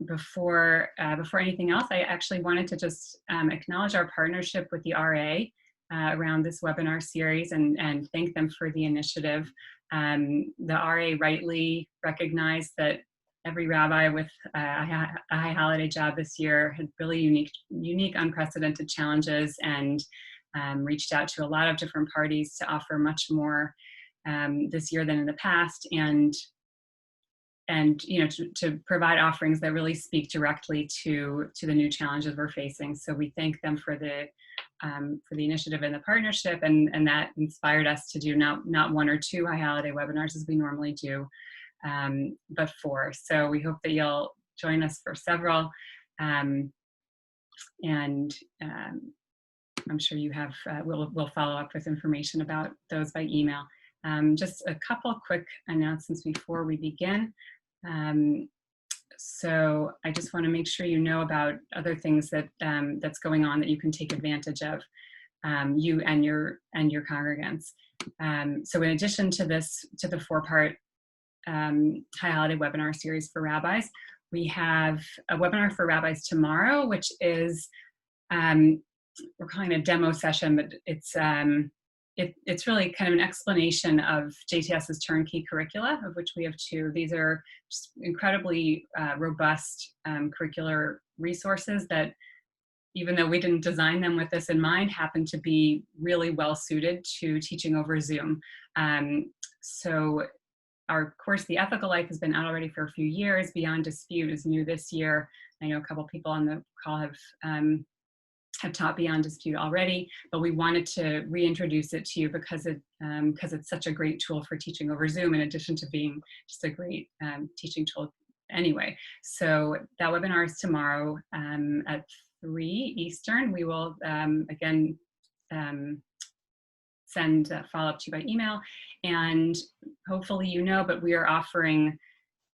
Before anything else, I actually wanted to just acknowledge our partnership with the RA around this webinar series and thank them for the initiative. The RA rightly recognized that every rabbi with a high holiday job this year had really unique, unprecedented challenges, and reached out to a lot of different parties to offer much more this year than in the past, and you know, to provide offerings that really speak directly to the new challenges we're facing. So we thank them for the initiative and the partnership, and that inspired us to do not one or two high holiday webinars as we normally do, but 4. So we hope that you'll join us for several, and I'm sure you have, we'll follow up with information about those by email. Just a couple quick announcements before we begin. So I just want to make sure you know about other things that that's going on that you can take advantage of, you and your congregants. So in addition to this, to the 4-part high holiday webinar series for rabbis, we have a webinar for rabbis tomorrow, which is we're calling it a demo session, but it's really kind of an explanation of JTS's turnkey curricula, of which we have 2. These are just incredibly robust curricular resources that, even though we didn't design them with this in mind, happen to be really well suited to teaching over Zoom. So our course, The Ethical Life, has been out already for a few years. Beyond Dispute is new this year. I know a couple people on the call have taught Beyond Dispute already, but we wanted to reintroduce it to you because it's such a great tool for teaching over Zoom, in addition to being just a great teaching tool anyway. So that webinar is tomorrow at 3 Eastern. We will again send a follow-up to you by email, and hopefully you know, but we are offering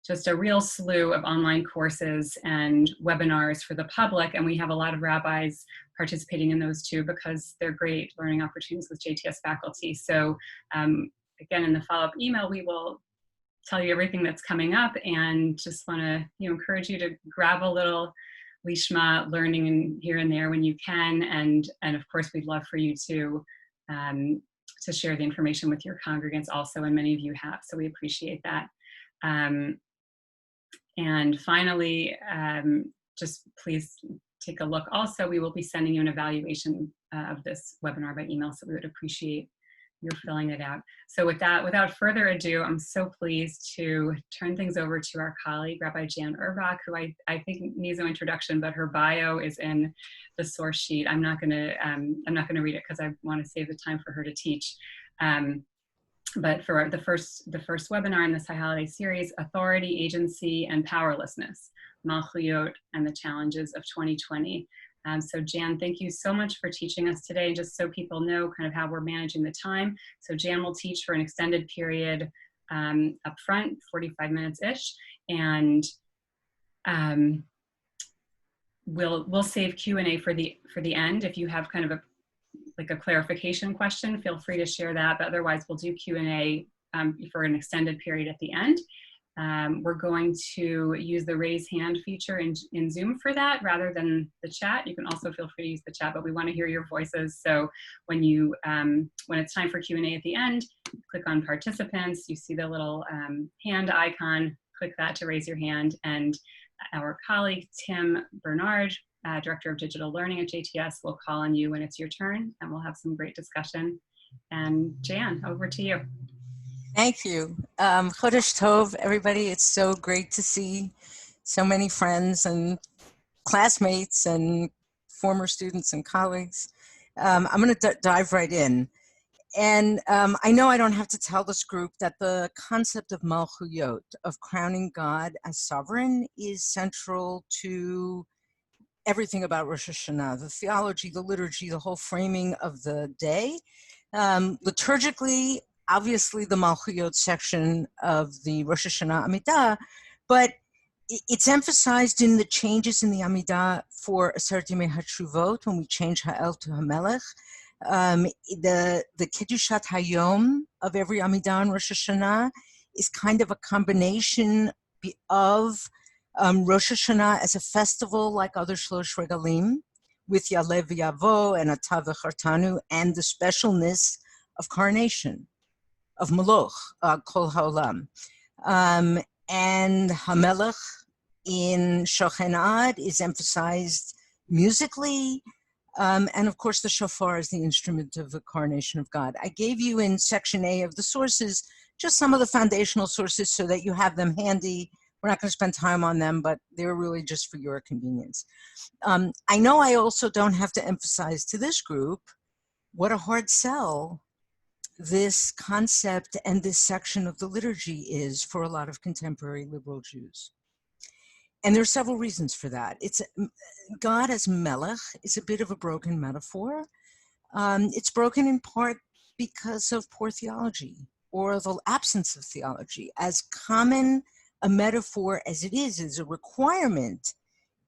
just a real slew of online courses and webinars for the public, and we have a lot of rabbis participating in those too, because they're great learning opportunities with JTS faculty. So again, in the follow-up email, we will tell you everything that's coming up, and just want to encourage you to grab a little lishma learning here and there when you can, and of course we'd love for you to share the information with your congregants also, and many of you have, so we appreciate that. And finally, just please take a look. Also, we will be sending you an evaluation of this webinar by email, so we would appreciate your filling it out. So with that, without further ado, I'm so pleased to turn things over to our colleague, Rabbi Jan Uhrbach, who I think needs no introduction, but her bio is in the source sheet. I'm not going to read it because I want to save the time for her to teach. But for the first webinar in this high holiday series, Authority, Agency, and Powerlessness, Malchuyot and the Challenges of 2020. So Jan, thank you so much for teaching us today. Just so people know kind of how we're managing the time. So Jan will teach for an extended period up front, 45 minutes-ish, and we'll save Q&A for the end. If you have kind of a clarification question, feel free to share that, but otherwise we'll do Q&A for an extended period at the end. We're going to use the raise hand feature in Zoom for that rather than the chat. You can also feel free to use the chat, but we want to hear your voices. So when it's time for Q&A at the end, click on participants. You see the little hand icon, click that to raise your hand, and our colleague Tim Bernard, Director of Digital Learning at JTS, will call on you when it's your turn, and we'll have some great discussion. And Jan, over to you. Thank you. Chodesh Tov, everybody. It's so great to see so many friends and classmates and former students and colleagues. I'm going to dive right in. And I know I don't have to tell this group that the concept of Malchuyot, of crowning God as sovereign, is central to everything about Rosh Hashanah, the theology, the liturgy, the whole framing of the day. Liturgically, obviously the Malchuyot section of the Rosh Hashanah Amidah, but it's emphasized in the changes in the Amidah for Aseret Yemei HaTshuvot, when we change Ha'el to HaMelech. The Kedushat Hayom of every Amidah and Rosh Hashanah is kind of a combination of Rosh Hashanah as a festival like other Shlosh Regalim, with Yalev Yavo and Atav V'Chartanu, and the specialness of coronation, of Moloch, Kol Haolam. And Hamelech in Shochenad is emphasized musically, and of course the shofar is the instrument of the coronation of God. I gave you in section A of the sources just some of the foundational sources so that you have them handy. We're not going to spend time on them, but they're really just for your convenience. I know I also don't have to emphasize to this group what a hard sell this concept and this section of the liturgy is for a lot of contemporary liberal Jews. And there are several reasons for that. God as Melech is a bit of a broken metaphor. It's broken in part because of poor theology or the absence of theology. As common a metaphor as it is a requirement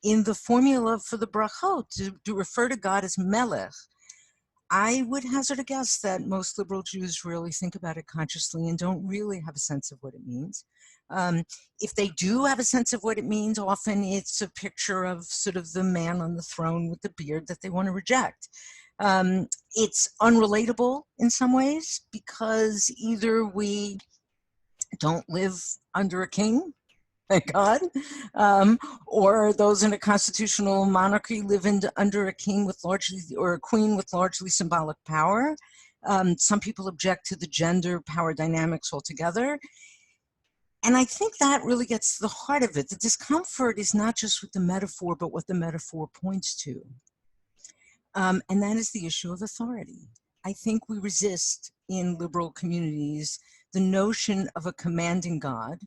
in the formula for the brachot to refer to God as Melech. I would hazard a guess that most liberal Jews really think about it consciously and don't really have a sense of what it means. If they do have a sense of what it means, often it's a picture of sort of the man on the throne with the beard that they want to reject. It's unrelatable in some ways because either we don't live under a king, thank God, or those in a constitutional monarchy live under a king with largely, or a queen with largely symbolic power. Some people object to the gender power dynamics altogether. And I think that really gets to the heart of it. The discomfort is not just with the metaphor, but what the metaphor points to. And that is the issue of authority. I think we resist in liberal communities the notion of a commanding God,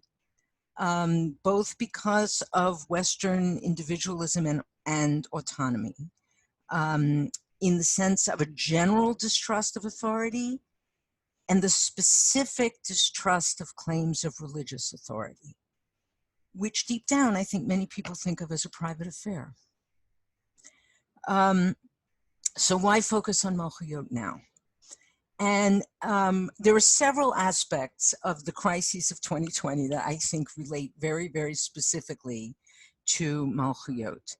both because of Western individualism and autonomy, in the sense of a general distrust of authority and the specific distrust of claims of religious authority, which deep down I think many people think of as a private affair. So why focus on Malchuyot now? And there are several aspects of the crises of 2020 that I think relate very, very specifically to Malchuyot.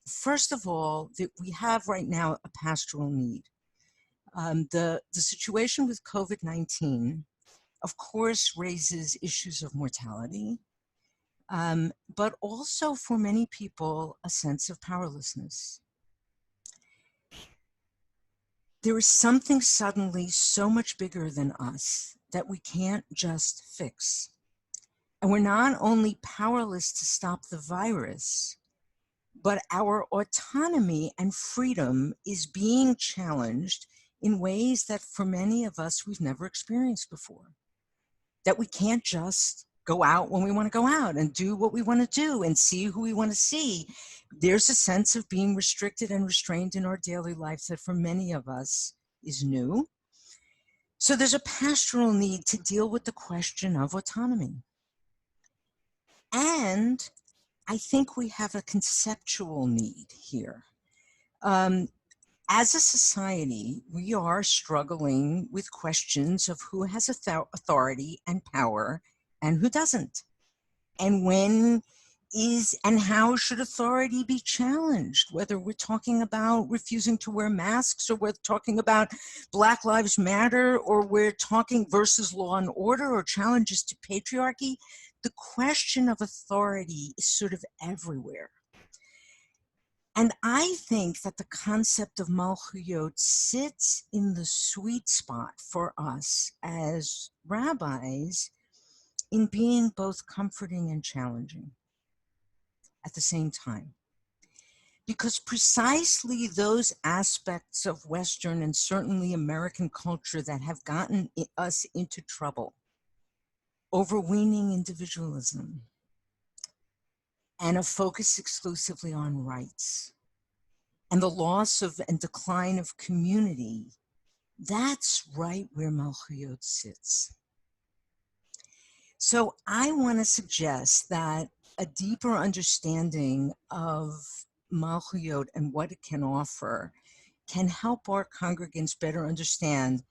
First of all, we have right now a pastoral need. The situation with COVID-19, of course, raises issues of mortality, but also for many people, a sense of powerlessness. There is something suddenly so much bigger than us that we can't just fix. And we're not only powerless to stop the virus, but our autonomy and freedom is being challenged in ways that for many of us we've never experienced before. That we can't just go out when we want to go out and do what we want to do and see who we want to see. There's a sense of being restricted and restrained in our daily lives that for many of us is new. So there's a pastoral need to deal with the question of autonomy. And I think we have a conceptual need here. As a society, we are struggling with questions of who has authority and power and who doesn't. And when is and how should authority be challenged? Whether we're talking about refusing to wear masks, or we're talking about Black Lives Matter, or we're talking versus law and order, or challenges to patriarchy, the question of authority is sort of everywhere. And I think that the concept of Malchuyot sits in the sweet spot for us as rabbis in being both comforting and challenging at the same time. Because precisely those aspects of Western and certainly American culture that have gotten us into trouble, overweening individualism, and a focus exclusively on rights, and the loss of and decline of community, that's right where Malchuyot sits. So I want to suggest that a deeper understanding of Malchuyot and what it can offer can help our congregants better understand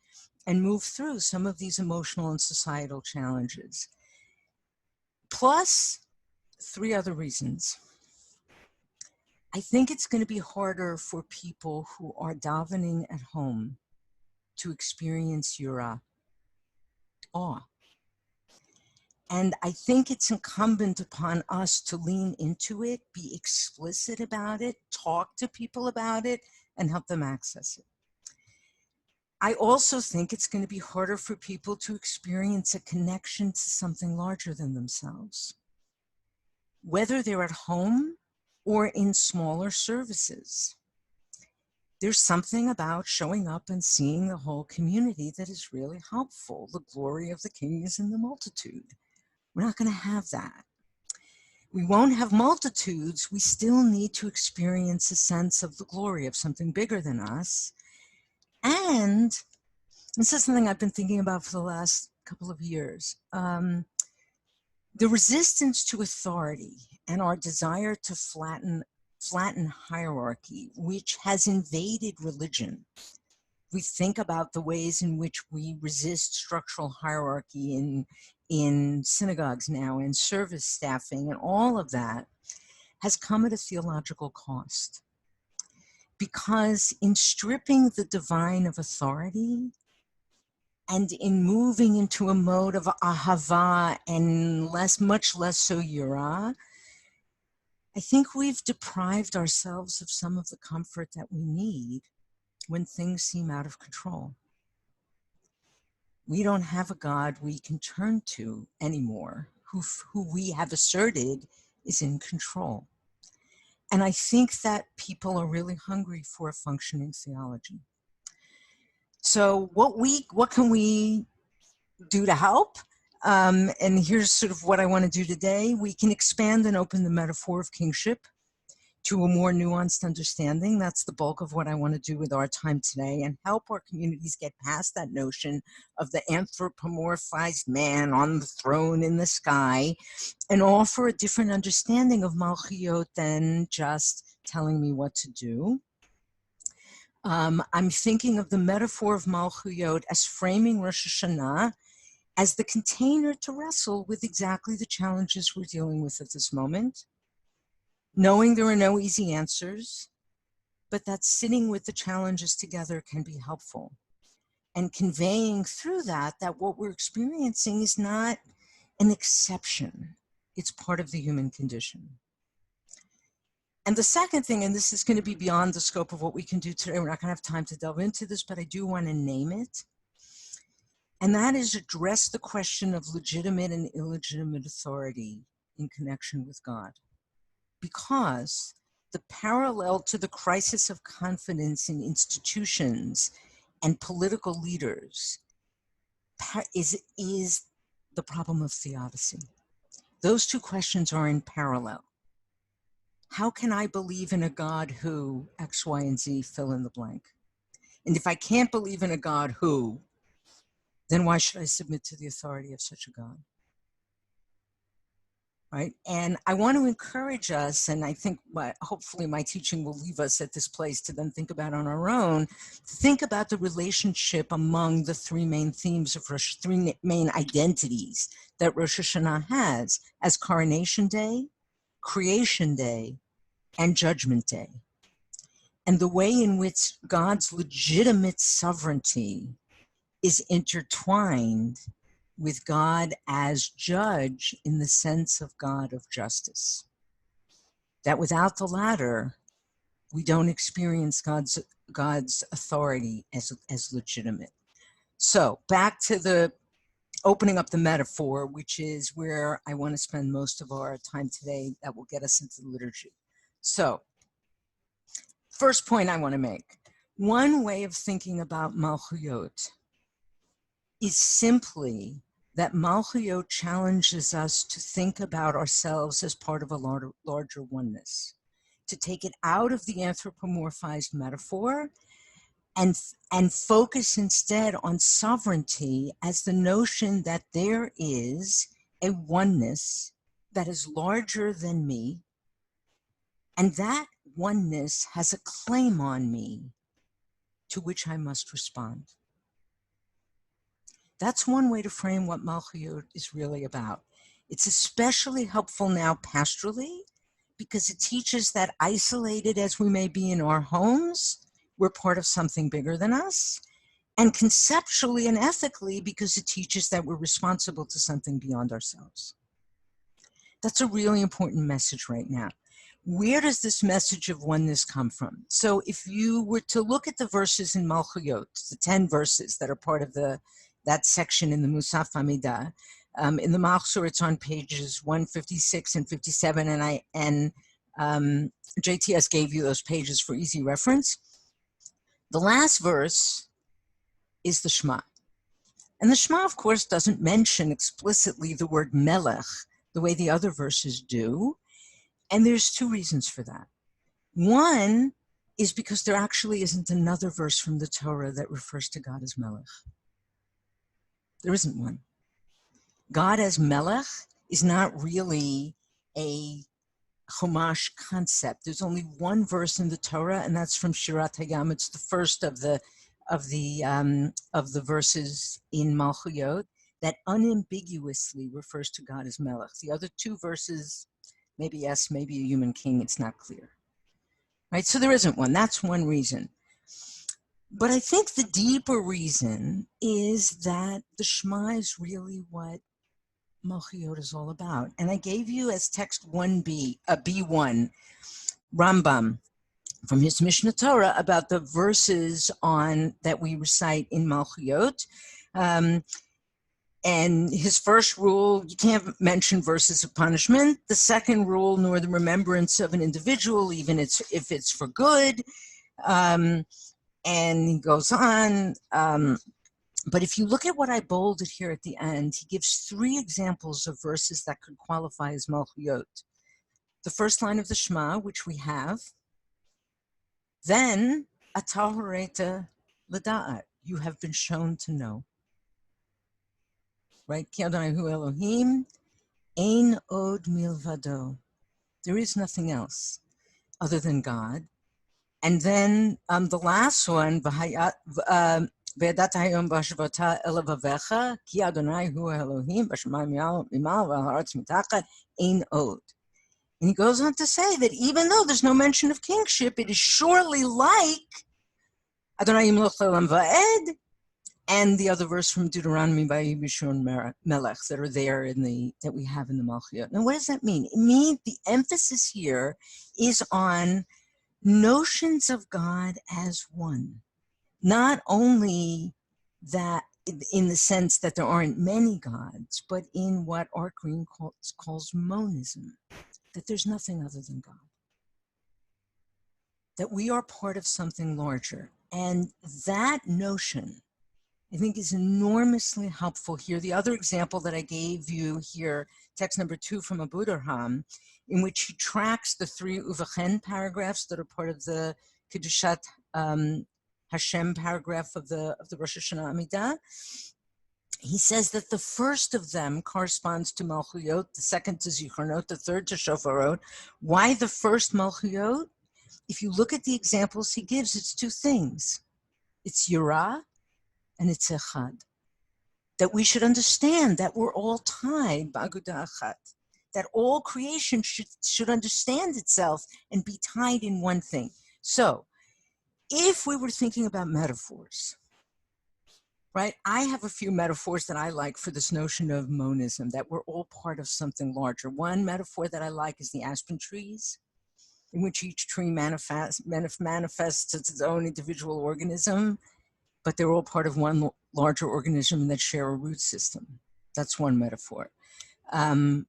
and move through some of these emotional and societal challenges. Plus, three other reasons. I think it's going to be harder for people who are davening at home to experience yira, awe. And I think it's incumbent upon us to lean into it, be explicit about it, talk to people about it, and help them access it. I also think it's going to be harder for people to experience a connection to something larger than themselves, whether they're at home or in smaller services. There's something about showing up and seeing the whole community that is really helpful. The glory of the King is in the multitude. We're not going to have that. We won't have multitudes. We still need to experience a sense of the glory of something bigger than us. And this is something I've been thinking about for the last couple of years. The resistance to authority and our desire to flatten hierarchy, which has invaded religion. We think about the ways in which we resist structural hierarchy in synagogues now, in service staffing, and all of that has come at a theological cost. Because in stripping the divine of authority, and in moving into a mode of ahava and much less so yira, I think we've deprived ourselves of some of the comfort that we need when things seem out of control. We don't have a God we can turn to anymore, who we have asserted is in control. And I think that people are really hungry for a functioning theology. So what can we do to help? And here's sort of what I want to do today. We can expand and open the metaphor of kingship to a more nuanced understanding. That's the bulk of what I want to do with our time today, and help our communities get past that notion of the anthropomorphized man on the throne in the sky, and offer a different understanding of Malchiyot than just telling me what to do. I'm thinking of the metaphor of Malchiyot as framing Rosh Hashanah as the container to wrestle with exactly the challenges we're dealing with at this moment, knowing there are no easy answers, but that sitting with the challenges together can be helpful, and conveying through that what we're experiencing is not an exception, it's part of the human condition. And the second thing, and this is going to be beyond the scope of what we can do today, we're not going to have time to delve into this, but I do want to name it. And that is address the question of legitimate and illegitimate authority in connection with God. Because the parallel to the crisis of confidence in institutions and political leaders is the problem of theodicy. Those two questions are in parallel. How can I believe in a God who X, Y, and Z fill in the blank? And if I can't believe in a God who, then why should I submit to the authority of such a God? Right? And I want to encourage us, and I think hopefully my teaching will leave us at this place to then think about on our own, to think about the relationship among the three main themes of three main identities that Rosh Hashanah has as Coronation Day, Creation Day, and Judgment Day. And the way in which God's legitimate sovereignty is intertwined with God as judge in the sense of God of justice. That without the latter, we don't experience God's authority as legitimate. So back to the opening up the metaphor, which is where I want to spend most of our time today that will get us into the liturgy. So first point I want to make, one way of thinking about Malchiyot is simply that Malchiyot challenges us to think about ourselves as part of a larger oneness, to take it out of the anthropomorphized metaphor and focus instead on sovereignty as the notion that there is a oneness that is larger than me, and that oneness has a claim on me to which I must respond. That's one way to frame what Malchiyot is really about. It's especially helpful now pastorally because it teaches that isolated as we may be in our homes, we're part of something bigger than us. And conceptually and ethically because it teaches that we're responsible to something beyond ourselves. That's a really important message right now. Where does this message of oneness come from? So if you were to look at the verses in Malchuyot, the 10 verses that are part of that section in the Musaf Hamidah, in the Machzor, it's on pages 156 and 57, and JTS gave you those pages for easy reference. The last verse is the Shema. And the Shema, of course, doesn't mention explicitly the word Melech the way the other verses do. And there's two reasons for that. One is because there actually isn't another verse from the Torah that refers to God as Melech. There isn't one. God as Melech is not really a Chumash concept. There's only one verse in the Torah, and that's from Shirat Hayam. It's the first of the verses in Malchuyot that unambiguously refers to God as Melech. The other two verses, maybe yes, maybe a human king, it's not clear. Right? So there isn't one. That's one reason. But I think the deeper reason is that the Shema is really what Malchuyot is all about. And I gave you as text 1b, B1, Rambam, from his Mishnah Torah about the verses that we recite in Malchuyot. And his first rule, you can't mention verses of punishment. The second rule, nor the remembrance of an individual, even if it's for good. And he goes on. But if you look at what I bolded here at the end, he gives 3 examples of verses that could qualify as Malchuyot. The first line of the Shema, which we have. Then, Atah horeta l'da'at, you have been shown to know. Right? Ki Adonai hu Elohim, ein od milvado. There is nothing else other than God. And then the last one, V'yadat hayom b'hashvata elavavecha, ki Adonai hu Elohim, b'shamayim mimal v'ha'aretz mitachat, ein od. And he goes on to say that even though there's no mention of kingship, it is surely like Adonai yimloch le'olam va'ed, and the other verse from Deuteronomy by Yibishon Melech that are there that we have in the Malchuyot. Now, what does that mean? It means the emphasis here is on notions of God as one. Not only that in the sense that there aren't many gods, but in what Art Green calls monism, that there's nothing other than God. That we are part of something larger. And that notion, I think, is enormously helpful here. The other example that I gave you here, text number 2 from Uhrbach, in which he tracks the 3 Uvachen paragraphs that are part of the Kedushat Hashem paragraph of the Rosh Hashanah Amidah. He says that the first of them corresponds to Malchuyot, the second to Zichronot, the third to Shofarot. Why the first Malchuyot? If you look at the examples he gives, it's 2 things. It's Yirah, and it's Echad. That we should understand that we're all tied, B'agudah Achat. That all creation should understand itself and be tied in one thing. So, if we were thinking about metaphors, right? I have a few metaphors that I like for this notion of monism, that we're all part of something larger. One metaphor that I like is the aspen trees, in which each tree manifests its own individual organism, but they're all part of one larger organism that share a root system. That's one metaphor. The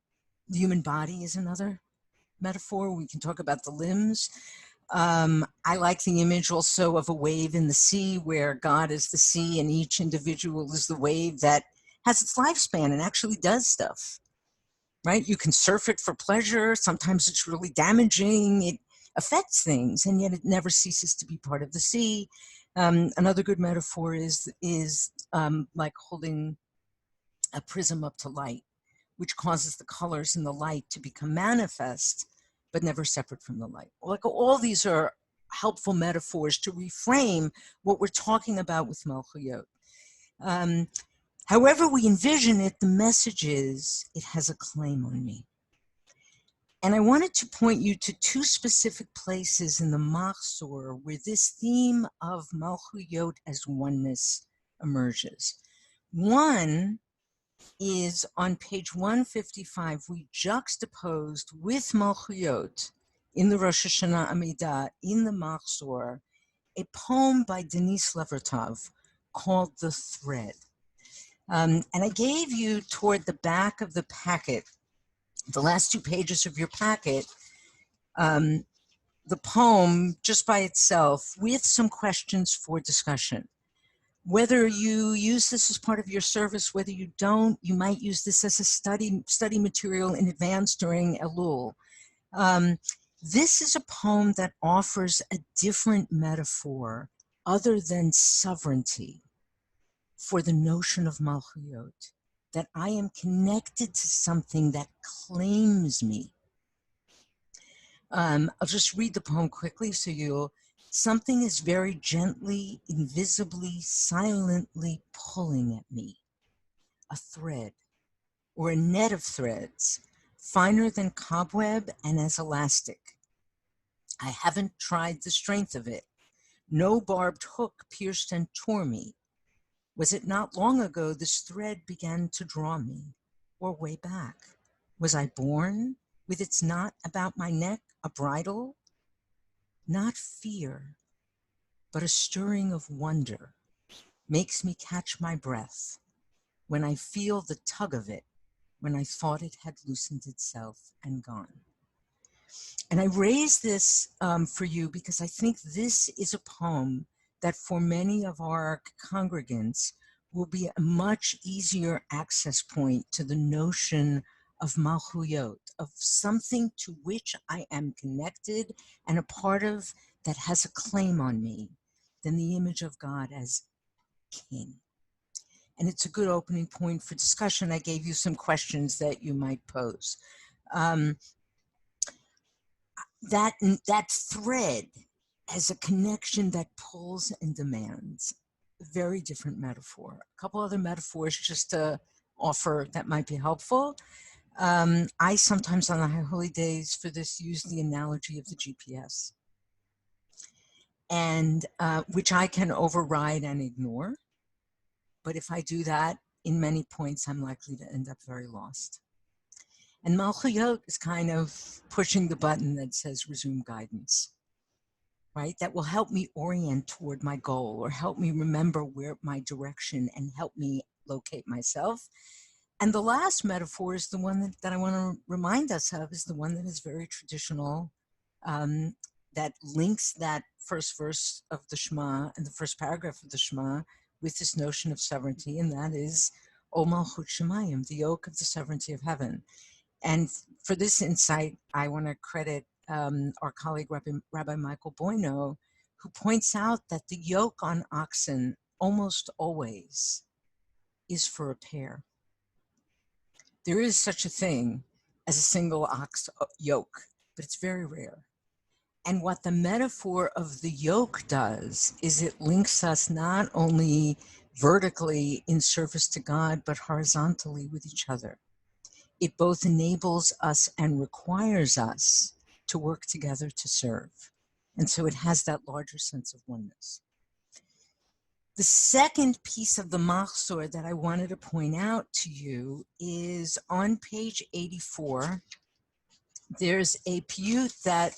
human body is another metaphor. We can talk about the limbs. I like the image also of a wave in the sea where God is the sea and each individual is the wave that has its lifespan and actually does stuff, right? You can surf it for pleasure. Sometimes it's really damaging. It affects things, and yet it never ceases to be part of the sea. Another good metaphor is like holding a prism up to light, which causes the colors in the light to become manifest, but never separate from the light. Like all these are helpful metaphors to reframe what we're talking about with Malchuyot. However we envision it, the message is, it has a claim on me. And I wanted to point you to two specific places in the Machzor where this theme of Malchuyot as oneness emerges. One is on page 155. We juxtaposed with Malchuyot in the Rosh Hashanah Amidah, in the Machzor, a poem by Denise Levertov called The Thread. And I gave you toward the back of the packet, the last 2 pages of your packet, the poem just by itself with some questions for discussion. Whether you use this as part of your service, whether you don't, you might use this as a study material in advance during Elul. This is a poem that offers a different metaphor other than sovereignty for the notion of Malchuyot, that I am connected to something that claims me. I'll just read the poem quickly so something is very gently, invisibly, silently pulling at me. A thread, or a net of threads, finer than cobweb and as elastic. I haven't tried the strength of it. No barbed hook pierced and tore me. Was it not long ago this thread began to draw me, or way back? Was I born with its knot about my neck, a bridle? Not fear, but a stirring of wonder makes me catch my breath when I feel the tug of it, when I thought it had loosened itself and gone. And I raise this for you because I think this is a poem that for many of our congregants will be a much easier access point to the notion of Malchuyot, of something to which I am connected and a part of that has a claim on me, than the image of God as king. And it's a good opening point for discussion. I gave you some questions that you might pose. That thread as a connection that pulls and demands. A very different metaphor. A couple other metaphors just to offer that might be helpful. I sometimes on the High Holy Days for this use the analogy of the GPS, and which I can override and ignore. But if I do that, in many points, I'm likely to end up very lost. And Malchuyot is kind of pushing the button that says resume guidance, right? That will help me orient toward my goal or help me remember where my direction and help me locate myself. And the last metaphor is the one that I want to remind us of, is the one that is very traditional, that links that first verse of the Shema and the first paragraph of the Shema with this notion of sovereignty, and that is O Malchut Shemayim, the yoke of the sovereignty of heaven. And for this insight, I want to credit our colleague, Rabbi Michael Boyno, who points out that the yoke on oxen almost always is for a pair. There is such a thing as a single ox yoke, but it's very rare. And what the metaphor of the yoke does is it links us not only vertically in service to God, but horizontally with each other. It both enables us and requires us to work together to serve. And so it has that larger sense of oneness. The second piece of the Machzor that I wanted to point out to you is on page 84. There's a piyut that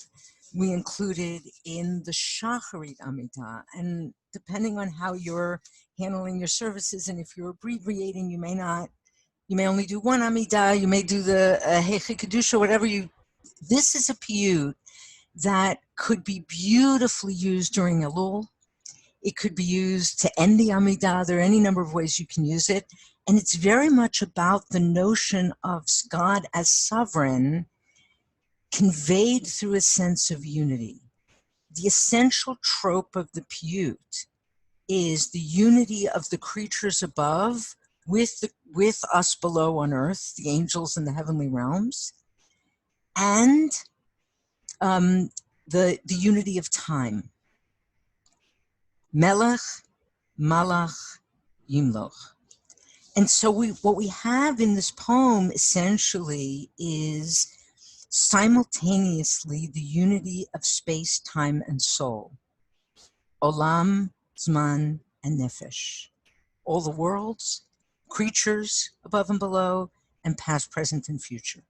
we included in the Shacharit Amidah. And depending on how you're handling your services, and if you're abbreviating, you may only do one Amidah, you may do the Heichi Kedusha, whatever this is a piyut that could be beautifully used during Elul. It could be used to end the Amidah. There are any number of ways you can use it. And it's very much about the notion of God as sovereign conveyed through a sense of unity. The essential trope of the piyut is the unity of the creatures above with us below on earth, the angels in the heavenly realms, and the unity of time. Melech, Malach, Yimloch. And so what we have in this poem essentially is simultaneously the unity of space, time, and soul. Olam, Zman, and Nefesh. All the worlds, creatures above and below, and past, present, and future.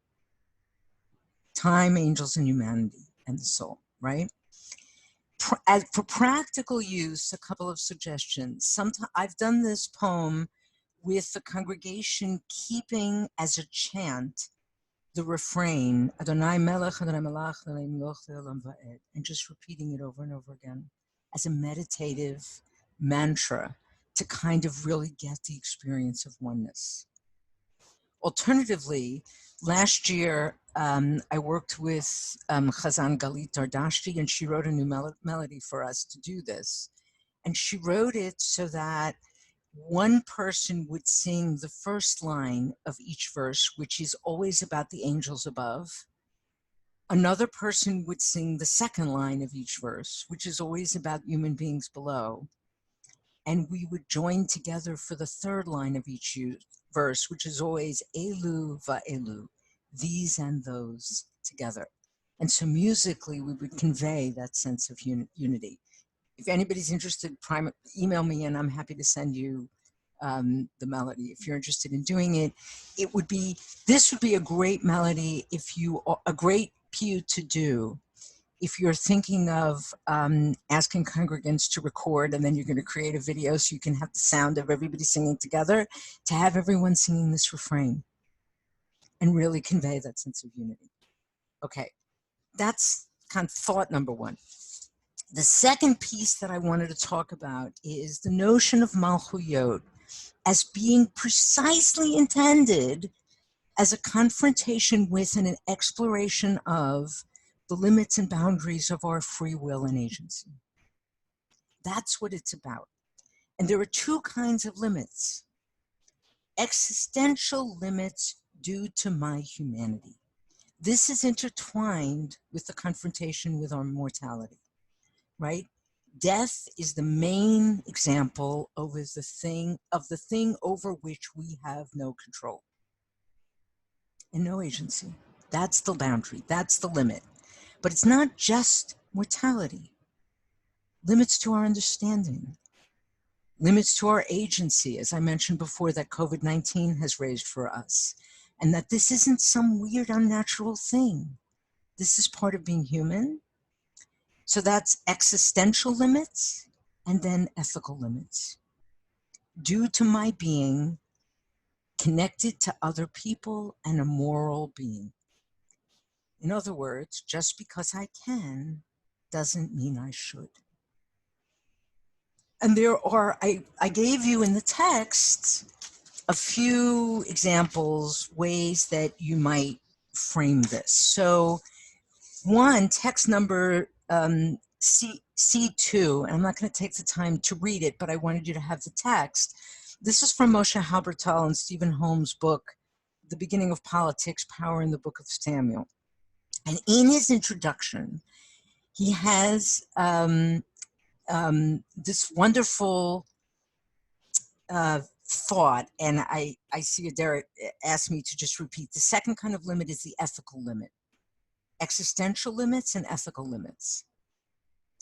Time, angels, and humanity, and the soul, right? For practical use, a couple of suggestions. Sometimes I've done this poem with the congregation keeping as a chant the refrain, Adonai Melech, Adonai Malach, Adonai Melech, Olam Va'ed, and just repeating it over and over again as a meditative mantra to kind of really get the experience of oneness. Alternatively, last year, I worked with Chazan Galit Dardashti, and she wrote a new melody for us to do this. And she wrote it so that one person would sing the first line of each verse, which is always about the angels above. Another person would sing the second line of each verse, which is always about human beings below. And we would join together for the third line of each verse, which is always Elu va'elu, these and those together. And so musically, we would convey that sense of unity. If anybody's interested, email me and I'm happy to send you the melody. If you're interested in doing it, this would be a great melody a great pew to do if you're thinking of asking congregants to record and then you're going to create a video so you can have the sound of everybody singing together, to have everyone singing this refrain and really convey that sense of unity. Okay, that's kind of thought number one. The second piece that I wanted to talk about is the notion of Malchuyot as being precisely intended as a confrontation with and an exploration of the limits and boundaries of our free will and agency. That's what it's about. And there are two kinds of limits. Existential limits due to my humanity. This is intertwined with the confrontation with our mortality, right? Death is the main example of the thing over which we have no control and no agency. That's the boundary, that's the limit. But it's not just mortality. Limits to our understanding, limits to our agency, as I mentioned before, that COVID-19 has raised for us, and that this isn't some weird, unnatural thing. This is part of being human. So that's existential limits and then ethical limits. Due to my being connected to other people and a moral being. In other words, just because I can doesn't mean I should. And I gave you in the text a few examples, ways that you might frame this. So one, text number C2, and I'm not going to take the time to read it, but I wanted you to have the text. This is from Moshe Halbertal and Stephen Holmes' book, The Beginning of Politics, Power in the Book of Samuel. And in his introduction, he has this wonderful thought, and I see Derek asked me to just repeat. The second kind of limit is the ethical limit. Existential limits and ethical limits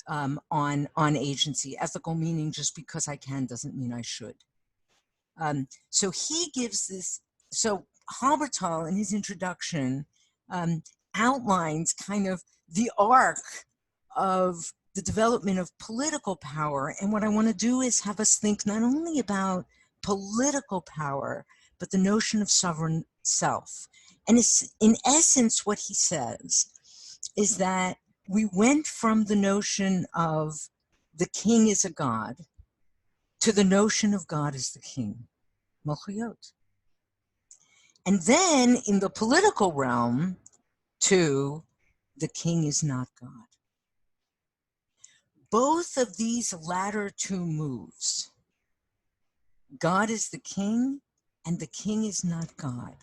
on agency. Ethical meaning just because I can doesn't mean I should. So he gives this, so Halbertal in his introduction outlines kind of the arc of the development of political power. And what I want to do is have us think not only about political power, but the notion of sovereign self. And it's, in essence, what he says is that we went from the notion of the king is a god to the notion of God as the king, Malchuyot. And then in the political realm, to the king is not God. Both of these latter two moves, God is the king and the king is not God,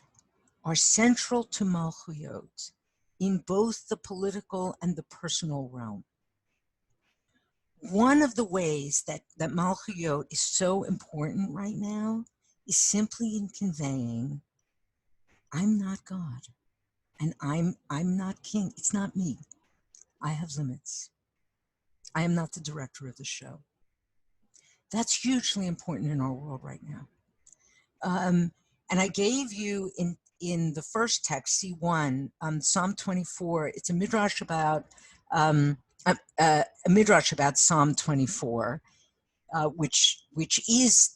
are central to Malchuyot in both the political and the personal realm. One of the ways that Malchuyot is so important right now is simply in conveying, I'm not God, and I'm not king. It's not me. I have limits. I am not the director of the show. That's hugely important in our world right now. And I gave you in the first text, C1, Psalm 24. It's a midrash about Psalm 24, which is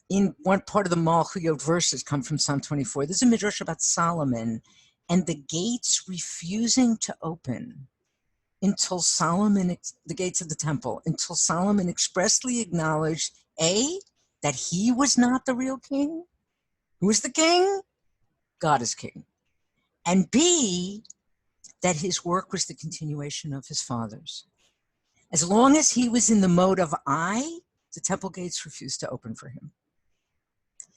in one part of the Malchuyot verses come from Psalm 24. There's a midrash about Solomon and the gates refusing to open until the gates of the temple, until Solomon expressly acknowledged, A, that he was not the real king. Who is the king? God is king. And B, that his work was the continuation of his father's. As long as he was in the mode of I, the temple gates refused to open for him.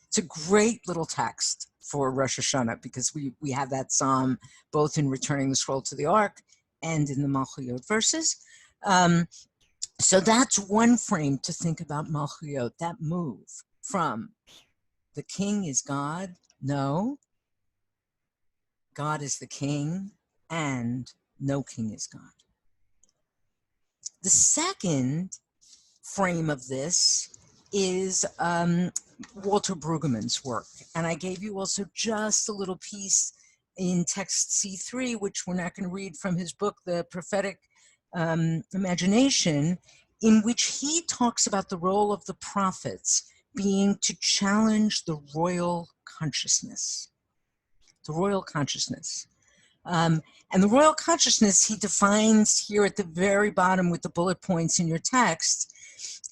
It's a great little text for Rosh Hashanah because we have that psalm both in returning the scroll to the ark and in the Malchuyot verses. So that's one frame to think about Malchuyot, that move from the king is God, no, God is the king, and no king is God. The second frame of this is Walter Brueggemann's work. And I gave you also just a little piece in text C3, which we're not going to read from his book, The Prophetic Imagination, in which he talks about the role of the prophets being to challenge the royal consciousness. The royal consciousness. And the royal consciousness he defines here at the very bottom with the bullet points in your text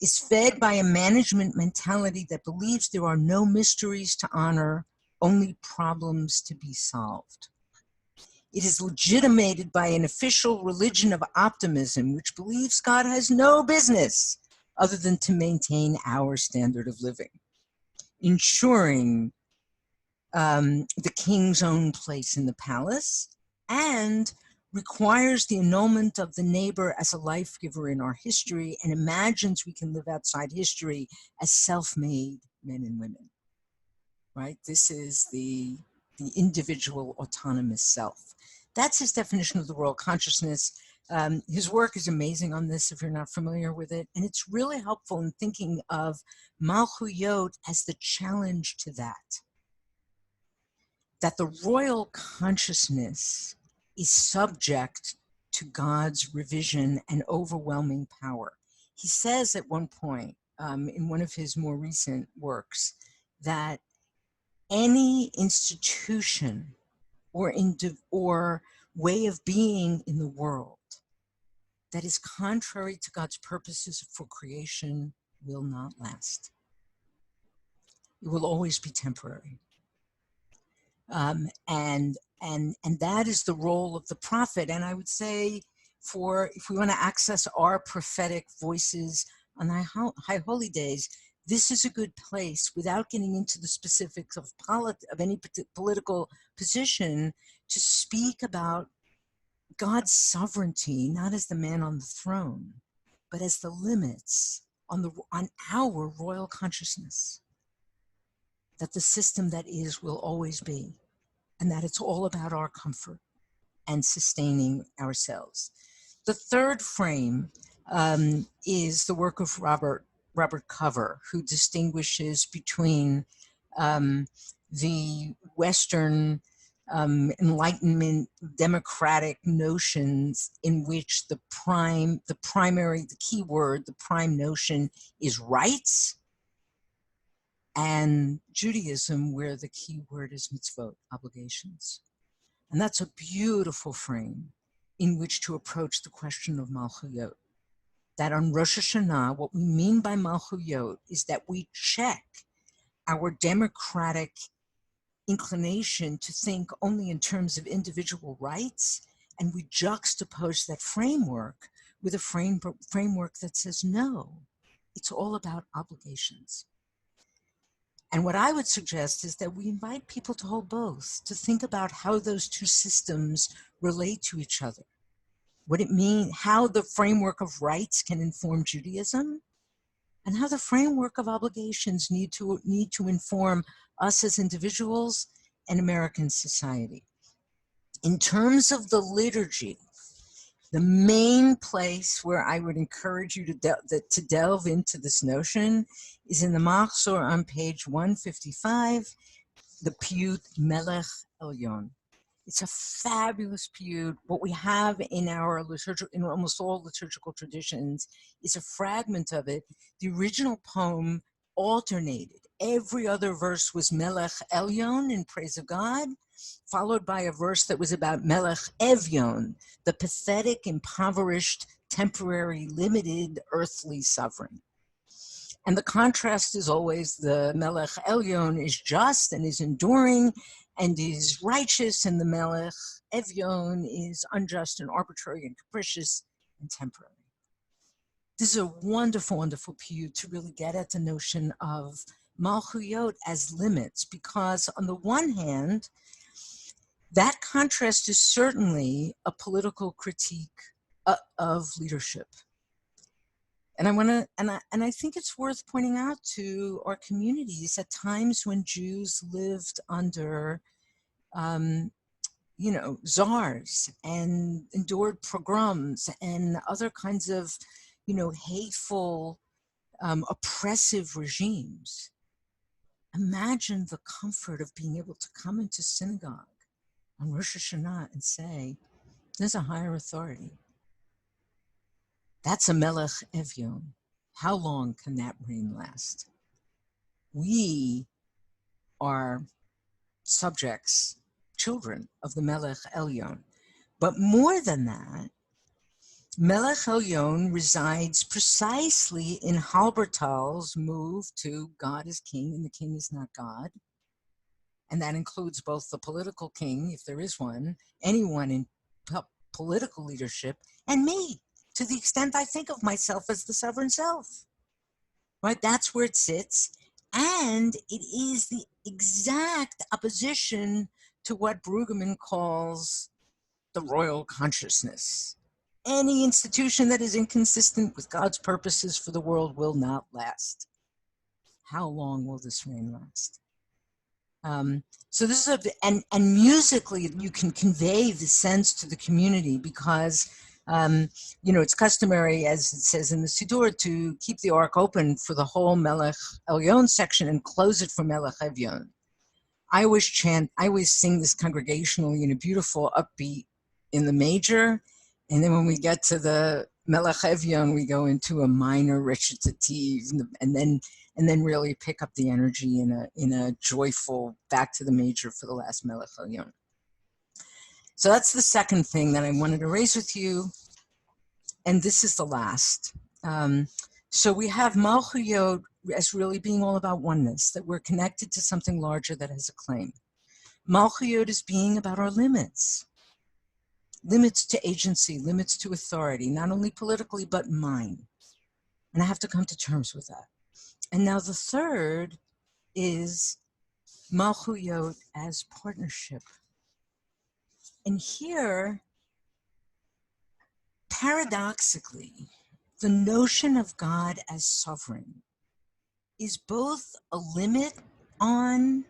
is fed by a management mentality that believes there are no mysteries to honor, only problems to be solved. It is legitimated by an official religion of optimism, which believes God has no business other than to maintain our standard of living, ensuring the king's own place in the palace, and requires the annulment of the neighbor as a life giver in our history and imagines we can live outside history as self-made men and women, right? This is the individual autonomous self. That's his definition of the royal consciousness. His work is amazing on this if you're not familiar with it. And it's really helpful in thinking of Malchuyot as the challenge to that the royal consciousness is subject to God's revision and overwhelming power. He says at one point in one of his more recent works that any institution or way of being in the world that is contrary to God's purposes for creation will not last. It will always be temporary. And that is the role of the prophet. And I would say, if we want to access our prophetic voices on the high holy days, this is a good place, without getting into the specifics of any political position, to speak about God's sovereignty, not as the man on the throne, but as the limits on our royal consciousness, that the system that is will always be, and that it's all about our comfort and sustaining ourselves. The third frame is the work of Robert Cover, who distinguishes between the Western Enlightenment democratic notions in which the prime notion is rights, and Judaism, where the key word is mitzvot, obligations. And that's a beautiful frame in which to approach the question of Malchuyot. That on Rosh Hashanah, what we mean by Malchuyot is that we check our democratic inclination to think only in terms of individual rights, and we juxtapose that framework with a framework that says, no, it's all about obligations. And what I would suggest is that we invite people to hold both, to think about how those two systems relate to each other. What it means, how the framework of rights can inform Judaism, and how the framework of obligations need to inform us as individuals and American society. In terms of the liturgy, the main place where I would encourage you to delve into this notion is in the Machzor on page 155, the Piyut Melech Elyon. It's a fabulous piyut. What we have in our in almost all liturgical traditions is a fragment of it. The original poem alternated. Every other verse was Melech Elyon, in praise of God, followed by a verse that was about Melech Evyon, the pathetic, impoverished, temporary, limited, earthly sovereign. And the contrast is always the Melech Elyon is just and is enduring and is righteous, and the Melech Evyon is unjust and arbitrary and capricious and temporary. This is a wonderful, wonderful piyut to really get at the notion of Malchuyot as limits, because on the one hand, that contrast is certainly a political critique of leadership. And I want to, and I think it's worth pointing out to our communities at times when Jews lived under, czars and endured pogroms and other kinds of, hateful, oppressive regimes. Imagine the comfort of being able to come into synagogue on Rosh Hashanah and say, "There's a higher authority. That's a Melech Evyon. How long can that reign last? We are subjects, children of the Melech Elyon. But more than that, Melech Elyon resides precisely in Halbertal's move to God is king and the king is not God. And that includes both the political king, if there is one, anyone in political leadership, and me, to the extent I think of myself as the sovereign self. Right? That's where it sits. And it is the exact opposition to what Brueggemann calls the royal consciousness. Any institution that is inconsistent with God's purposes for the world will not last. How long will this reign last? So this is and musically you can convey the sense to the community because it's customary, as it says in the Siddur, to keep the ark open for the whole Melech Elyon section and close it for Melech Evyon. I always sing this congregationally in a beautiful upbeat in the major, and then when we get to the Melech Evyon, we go into a minor recitative, and then really pick up the energy in a joyful back to the major for the last Melech Elyon. So that's the second thing that I wanted to raise with you, and this is the last. So we have Malchuyot as really being all about oneness, that we're connected to something larger that has a claim. Malchuyot is being about our limits. Limits to agency, limits to authority, not only politically, but mine. And I have to come to terms with that. And now the third is Malchuyot as partnership. And here, paradoxically, the notion of God as sovereign is both a limit on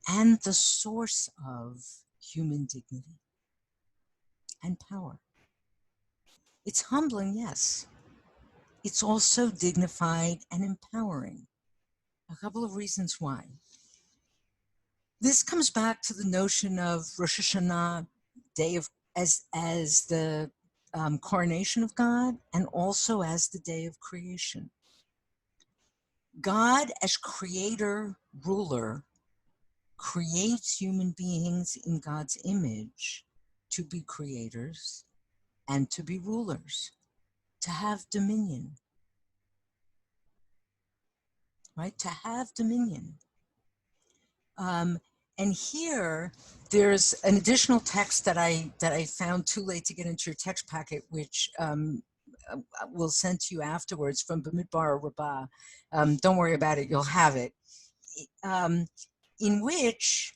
and the source of human dignity and power. It's humbling, yes. It's also dignified and empowering. A couple of reasons why. This comes back to the notion of Rosh Hashanah, day of as the coronation of God, and also as the day of creation. God, as creator, ruler, creates human beings in God's image to be creators and to be rulers, to have dominion. Right? To have dominion. And here, there's an additional text that I found too late to get into your text packet, which we'll send to you afterwards from Bamidbar Rabbah. Don't worry about it, you'll have it. In which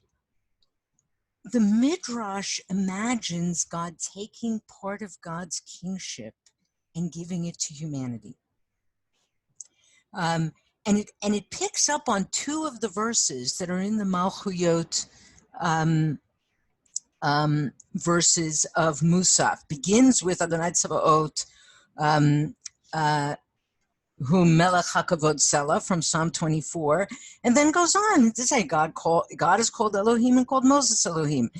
the Midrash imagines God taking part of God's kingship and giving it to humanity. Um, and it picks up on two of the verses that are in the Malchuyot verses of Musaf. Begins with Adonai Tzavaot, um, uh, whom Melech HaKavod Selah from Psalm 24, and then goes on to say God is called Elohim and called Moses Elohim.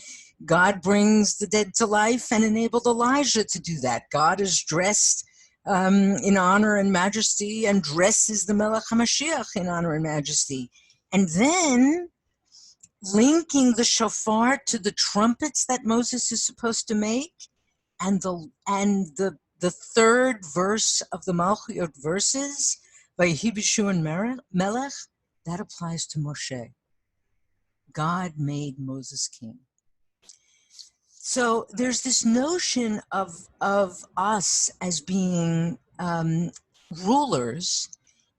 God brings the dead to life and enabled Elijah to do that. God is dressed in honor and majesty and dresses the Melech HaMashiach in honor and majesty. And then linking the shofar to the trumpets that Moses is supposed to make, and the third verse of the Malchuyot verses, Vayehi B'Shua Melech, that applies to Moshe. God made Moses king. So there's this notion of us as being rulers.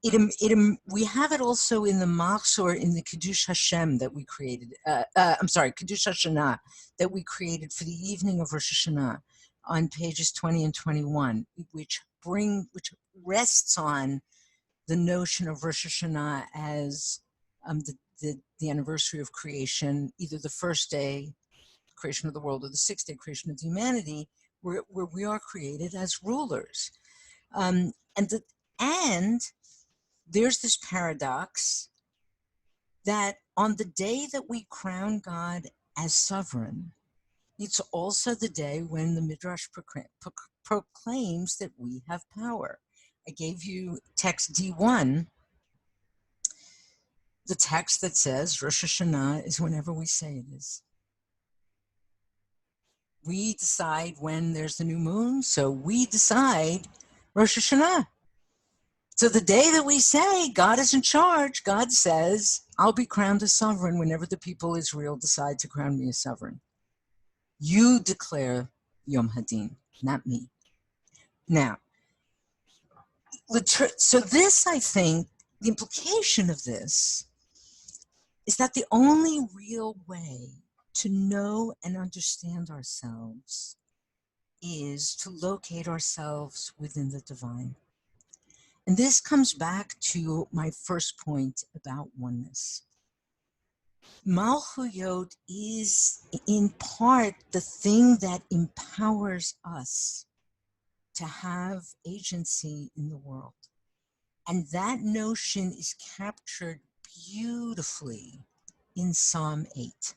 We have it also in the Machzor, in the Kiddush Hashem that we created. Kiddush Hashanah that we created for the evening of Rosh Hashanah on pages 20 and 21, which rests on the notion of Rosh Hashanah as the anniversary of creation, either the first day, creation of the world, or the sixth day, creation of humanity, where we are created as rulers. And there's this paradox that on the day that we crown God as sovereign, it's also the day when the Midrash proclaims that we have power. I gave you text D1, the text that says Rosh Hashanah is whenever we say it is. We decide when there's the new moon, so we decide Rosh Hashanah. So the day that we say God is in charge, God says, I'll be crowned as sovereign whenever the people of Israel decide to crown me as sovereign. You declare Yom Hadin, not me. Now, so this, I think, the implication of this is that the only real way to know and understand ourselves is to locate ourselves within the divine. And this comes back to my first point about oneness. Malchuyot is in part the thing that empowers us to have agency in the world. And that notion is captured beautifully in Psalm 8.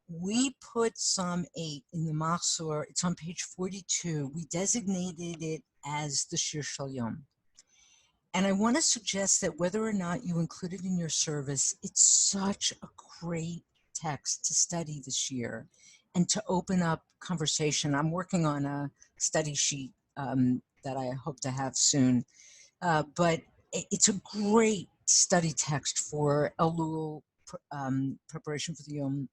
We put Psalm 8 in the Machzor. It's on page 42. We designated it as the Shir Shel Yom. And I want to suggest that whether or not you include it in your service, it's such a great text to study this year and to open up conversation. I'm working on a study sheet that I hope to have soon. But it's a great study text for Elul preparation for the Yomim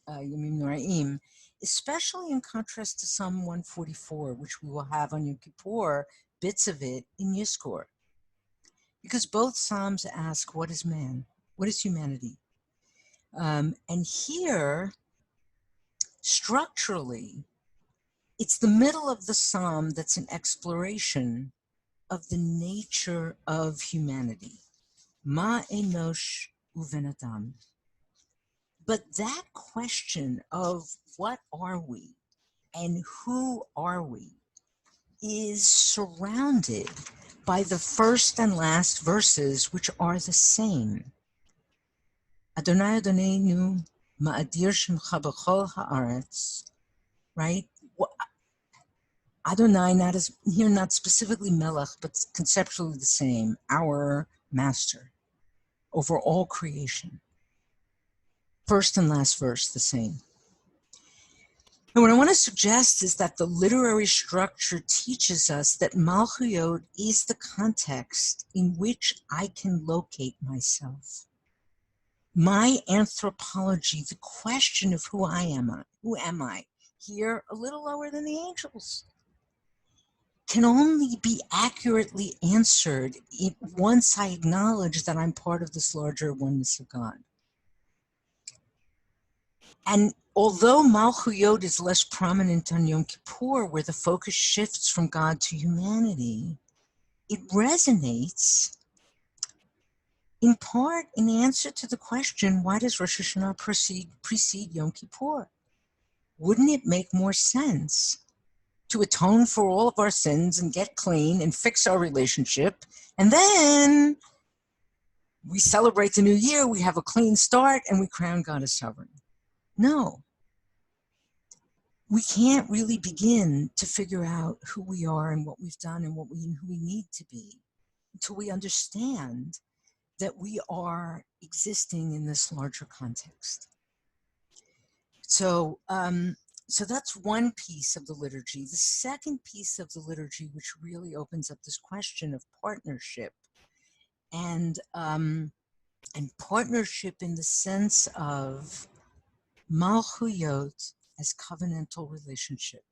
Noraim, especially in contrast to Psalm 144, which we will have on Yom Kippur, bits of it in Yizkor. Because both Psalms ask, what is man? What is humanity? And here, structurally, it's the middle of the Psalm that's an exploration of the nature of humanity. Ma enosh uven adam. But that question of what are we and who are we is surrounded by the first and last verses, which are the same. Adonai Adonenu ma'adir shemcha b'chol haaretz, right? Adonai, not specifically Melech, but conceptually the same, our master over all creation. First and last verse, the same. And what I want to suggest is that the literary structure teaches us that Malchuyot is the context in which I can locate myself. My anthropology, the question of who am I, here a little lower than the angels, can only be accurately answered once I acknowledge that I'm part of this larger oneness of God. And although Malchuyot is less prominent on Yom Kippur, where the focus shifts from God to humanity, it resonates in part in answer to the question, why does Rosh Hashanah precede Yom Kippur? Wouldn't it make more sense to atone for all of our sins and get clean and fix our relationship, and then we celebrate the new year, we have a clean start, and we crown God as sovereign? No. We can't really begin to figure out who we are and what we've done and who we need to be until we understand that we are existing in this larger context. So that's one piece of the liturgy. The second piece of the liturgy, which really opens up this question of partnership and partnership in the sense of malchuyot as covenantal relationship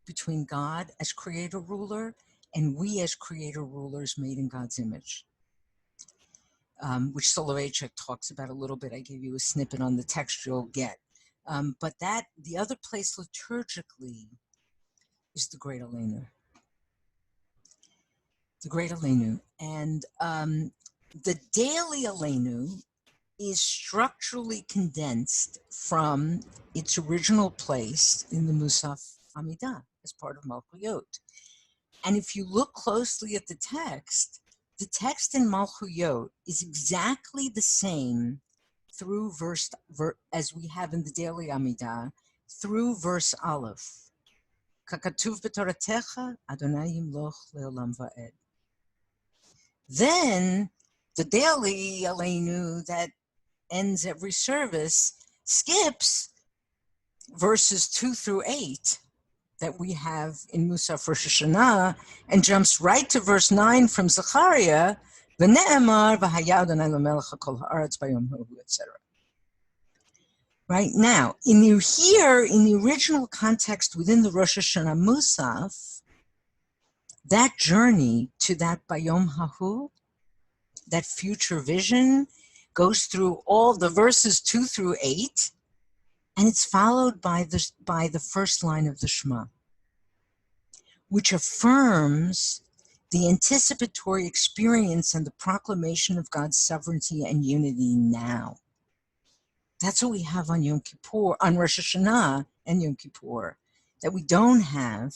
between God as creator ruler and we as creator rulers made in God's image. Which Soloveitchik talks about a little bit. I gave you a snippet on the text you'll get. But the other place liturgically is the Great Aleinu. The Great Aleinu. And the daily Aleinu is structurally condensed from its original place in the Musaf Amidah as part of Malchuyot. And if you look closely at the text in Malchuyot is exactly the same through verse as we have in the daily Amidah, through verse Aleph. Kakatuv b'toratecha Adonai yimloch leolam va'ed. Then the daily Aleinu that ends every service skips verses 2 through 8 that we have in Musaf Rosh Hashanah and jumps right to verse 9 from Zechariah, v'ne'emar v'haya Adonai l'melech hakol ha'aretz bayom ha'u, etc. Right now, in the original context within the Rosh Hashanah Musaf, that journey to that bayom ha'u, that future vision, goes through all the verses 2 through 8, and it's followed by the first line of the Shema, which affirms the anticipatory experience and the proclamation of God's sovereignty and unity now. That's what we have on Yom Kippur, on Rosh Hashanah and Yom Kippur, that we don't have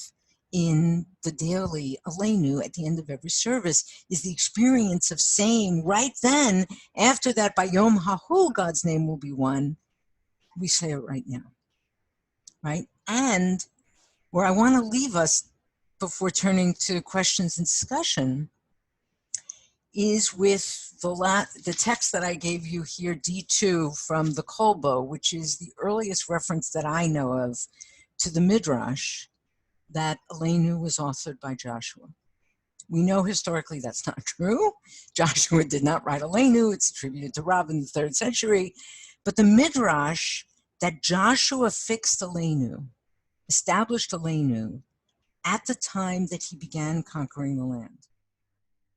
in the daily Aleinu at the end of every service, is the experience of saying right then, after that, by Yom HaHu, God's name will be one, we say it right now, right? And where I want to leave us before turning to questions and discussion is with the text that I gave you here, D2 from the Kolbo, which is the earliest reference that I know of to the Midrash that Aleinu was authored by Joshua. We know historically that's not true. Joshua did not write Aleinu. It's attributed to Rav in the 3rd century. But the Midrash that Joshua fixed Aleinu, established Aleinu, at the time that he began conquering the land,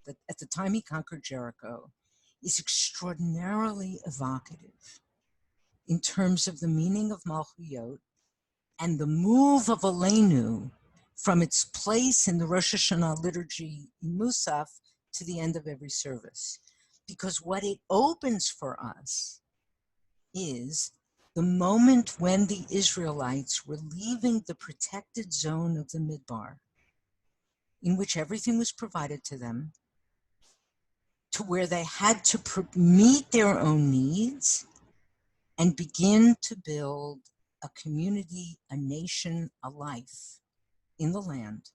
that at the time he conquered Jericho, is extraordinarily evocative in terms of the meaning of Malchuyot and the move of Aleinu from its place in the Rosh Hashanah liturgy in Musaf to the end of every service. Because what it opens for us is the moment when the Israelites were leaving the protected zone of the Midbar, in which everything was provided to them, to where they had to meet their own needs and begin to build a community, a nation, a life in the land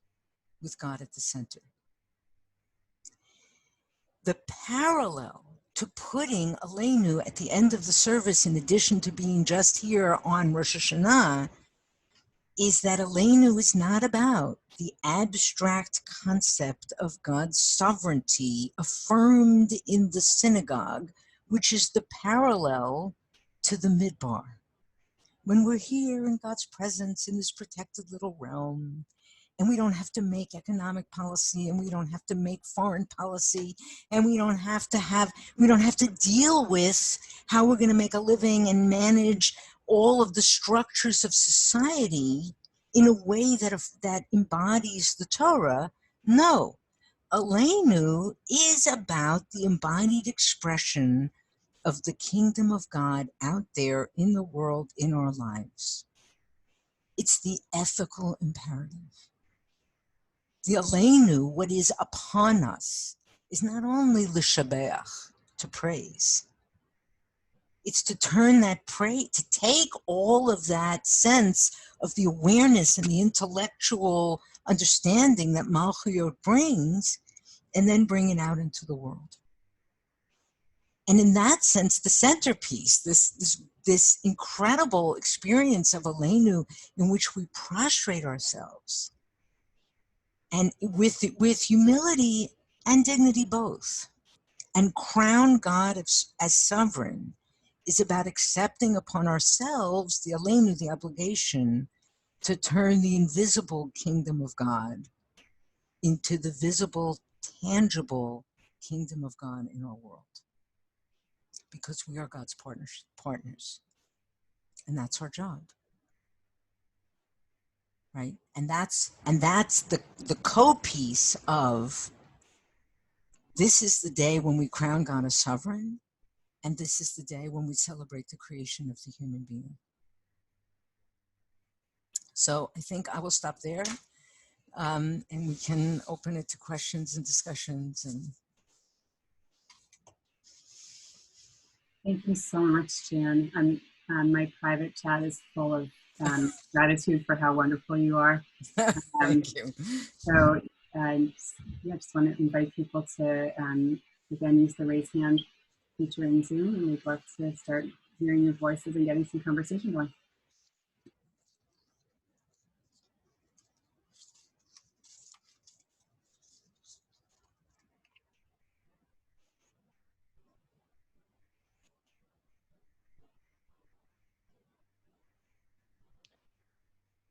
with God at the center. The parallel to putting Aleinu at the end of the service, in addition to being just here on Rosh Hashanah, is that Aleinu is not about the abstract concept of God's sovereignty affirmed in the synagogue, which is the parallel to the Midbar. When we're here in God's presence in this protected little realm, and we don't have to make economic policy, and we don't have to make foreign policy, and we don't have to deal with how we're going to make a living and manage all of the structures of society in a way that embodies the Torah. No, Aleinu is about the embodied expression of the kingdom of God out there in the world, in our lives. It's the ethical imperative. The Aleinu, what is upon us, is not only l'shabeach, to praise. It's to turn that praise, to take all of that sense of the awareness and the intellectual understanding that Malchut brings, and then bring it out into the world. And in that sense, the centerpiece, this incredible experience of Aleinu, in which we prostrate ourselves, and with humility and dignity both, and crown God as sovereign, is about accepting upon ourselves the Aleinu, the obligation to turn the invisible kingdom of God into the visible, tangible kingdom of God in our world. Because we are God's partners. And that's our job. Right? And that's the co-piece of, this is the day when we crown God as sovereign, and this is the day when we celebrate the creation of the human being. So I think I will stop there, and we can open it to questions and discussions. And Thank you so much, Jan. My private chat is full of gratitude for how wonderful you are. thank you. So yeah, just want to invite people to, again, use the raise hand feature in Zoom, and we'd love to start hearing your voices and getting some conversation going.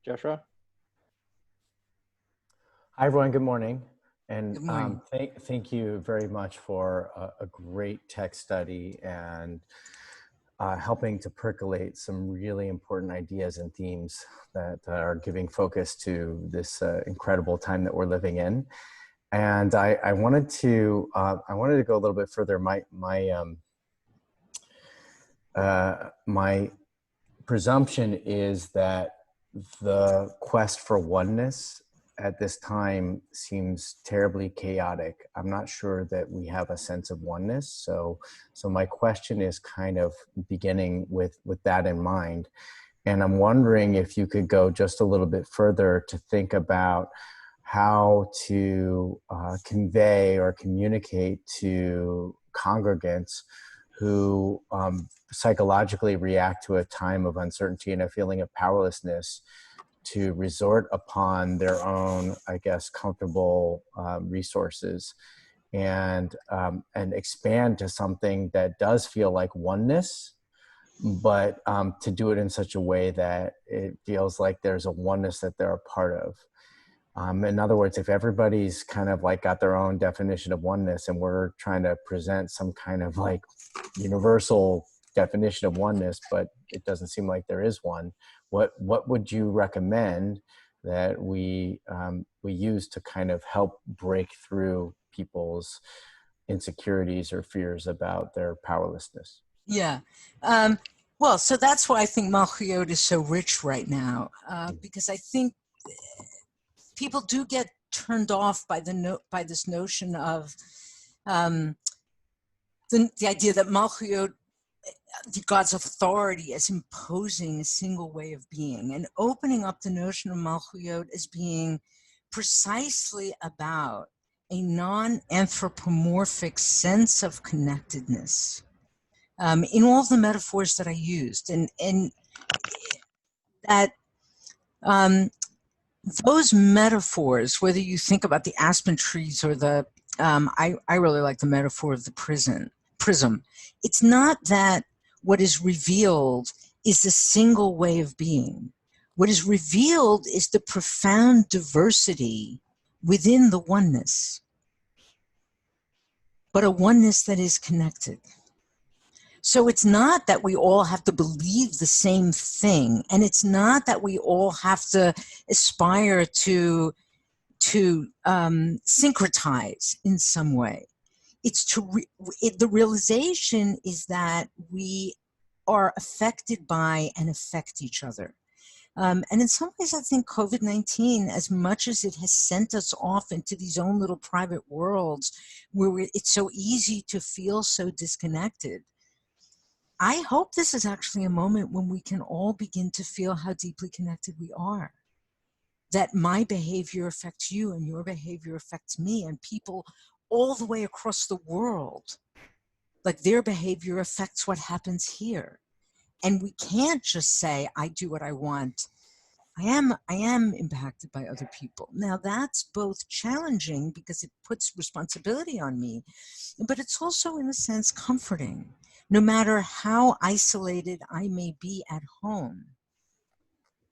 Joshua? Hi, everyone. Good morning. And Good morning. thank you very much for a great text study and helping to percolate some really important ideas and themes that are giving focus to this incredible time that we're living in. And I wanted to go a little bit further. My presumption is that the quest for oneness at this time seems terribly chaotic. I'm not sure that we have a sense of oneness. So my question is kind of beginning with that in mind. And I'm wondering if you could go just a little bit further to think about how to convey or communicate to congregants who psychologically react to a time of uncertainty and a feeling of powerlessness to resort upon their own, I guess, comfortable resources and expand to something that does feel like oneness, but to do it in such a way that it feels like there's a oneness that they're a part of. In other words, if everybody's kind of like got their own definition of oneness and we're trying to present some kind of like universal definition of oneness, but it doesn't seem like there is one, what would you recommend that we use to kind of help break through people's insecurities or fears about their powerlessness? Yeah. Well, so that's why I think Malchut is so rich right now, because I think people do get turned off by this notion of the idea that Malchut, God's authority, as imposing a single way of being, and opening up the notion of Malchut as being precisely about a non-anthropomorphic sense of connectedness. In all the metaphors that I used, and that those metaphors, whether you think about the aspen trees or the, I really like the metaphor of the prism. It's not that what is revealed is a single way of being. What is revealed is the profound diversity within the oneness, but a oneness that is connected. So it's not that we all have to believe the same thing, and it's not that we all have to aspire to to syncretize in some way. It's the realization is that we are affected by and affect each other. And in some ways, I think COVID-19, as much as it has sent us off into these own little private worlds where it's so easy to feel so disconnected, I hope this is actually a moment when we can all begin to feel how deeply connected we are. That my behavior affects you and your behavior affects me, and people all the way across the world, like their behavior affects what happens here. And we can't just say, I do what I want. I am impacted by other people. Now that's both challenging because it puts responsibility on me, but it's also in a sense comforting. No matter how isolated I may be at home,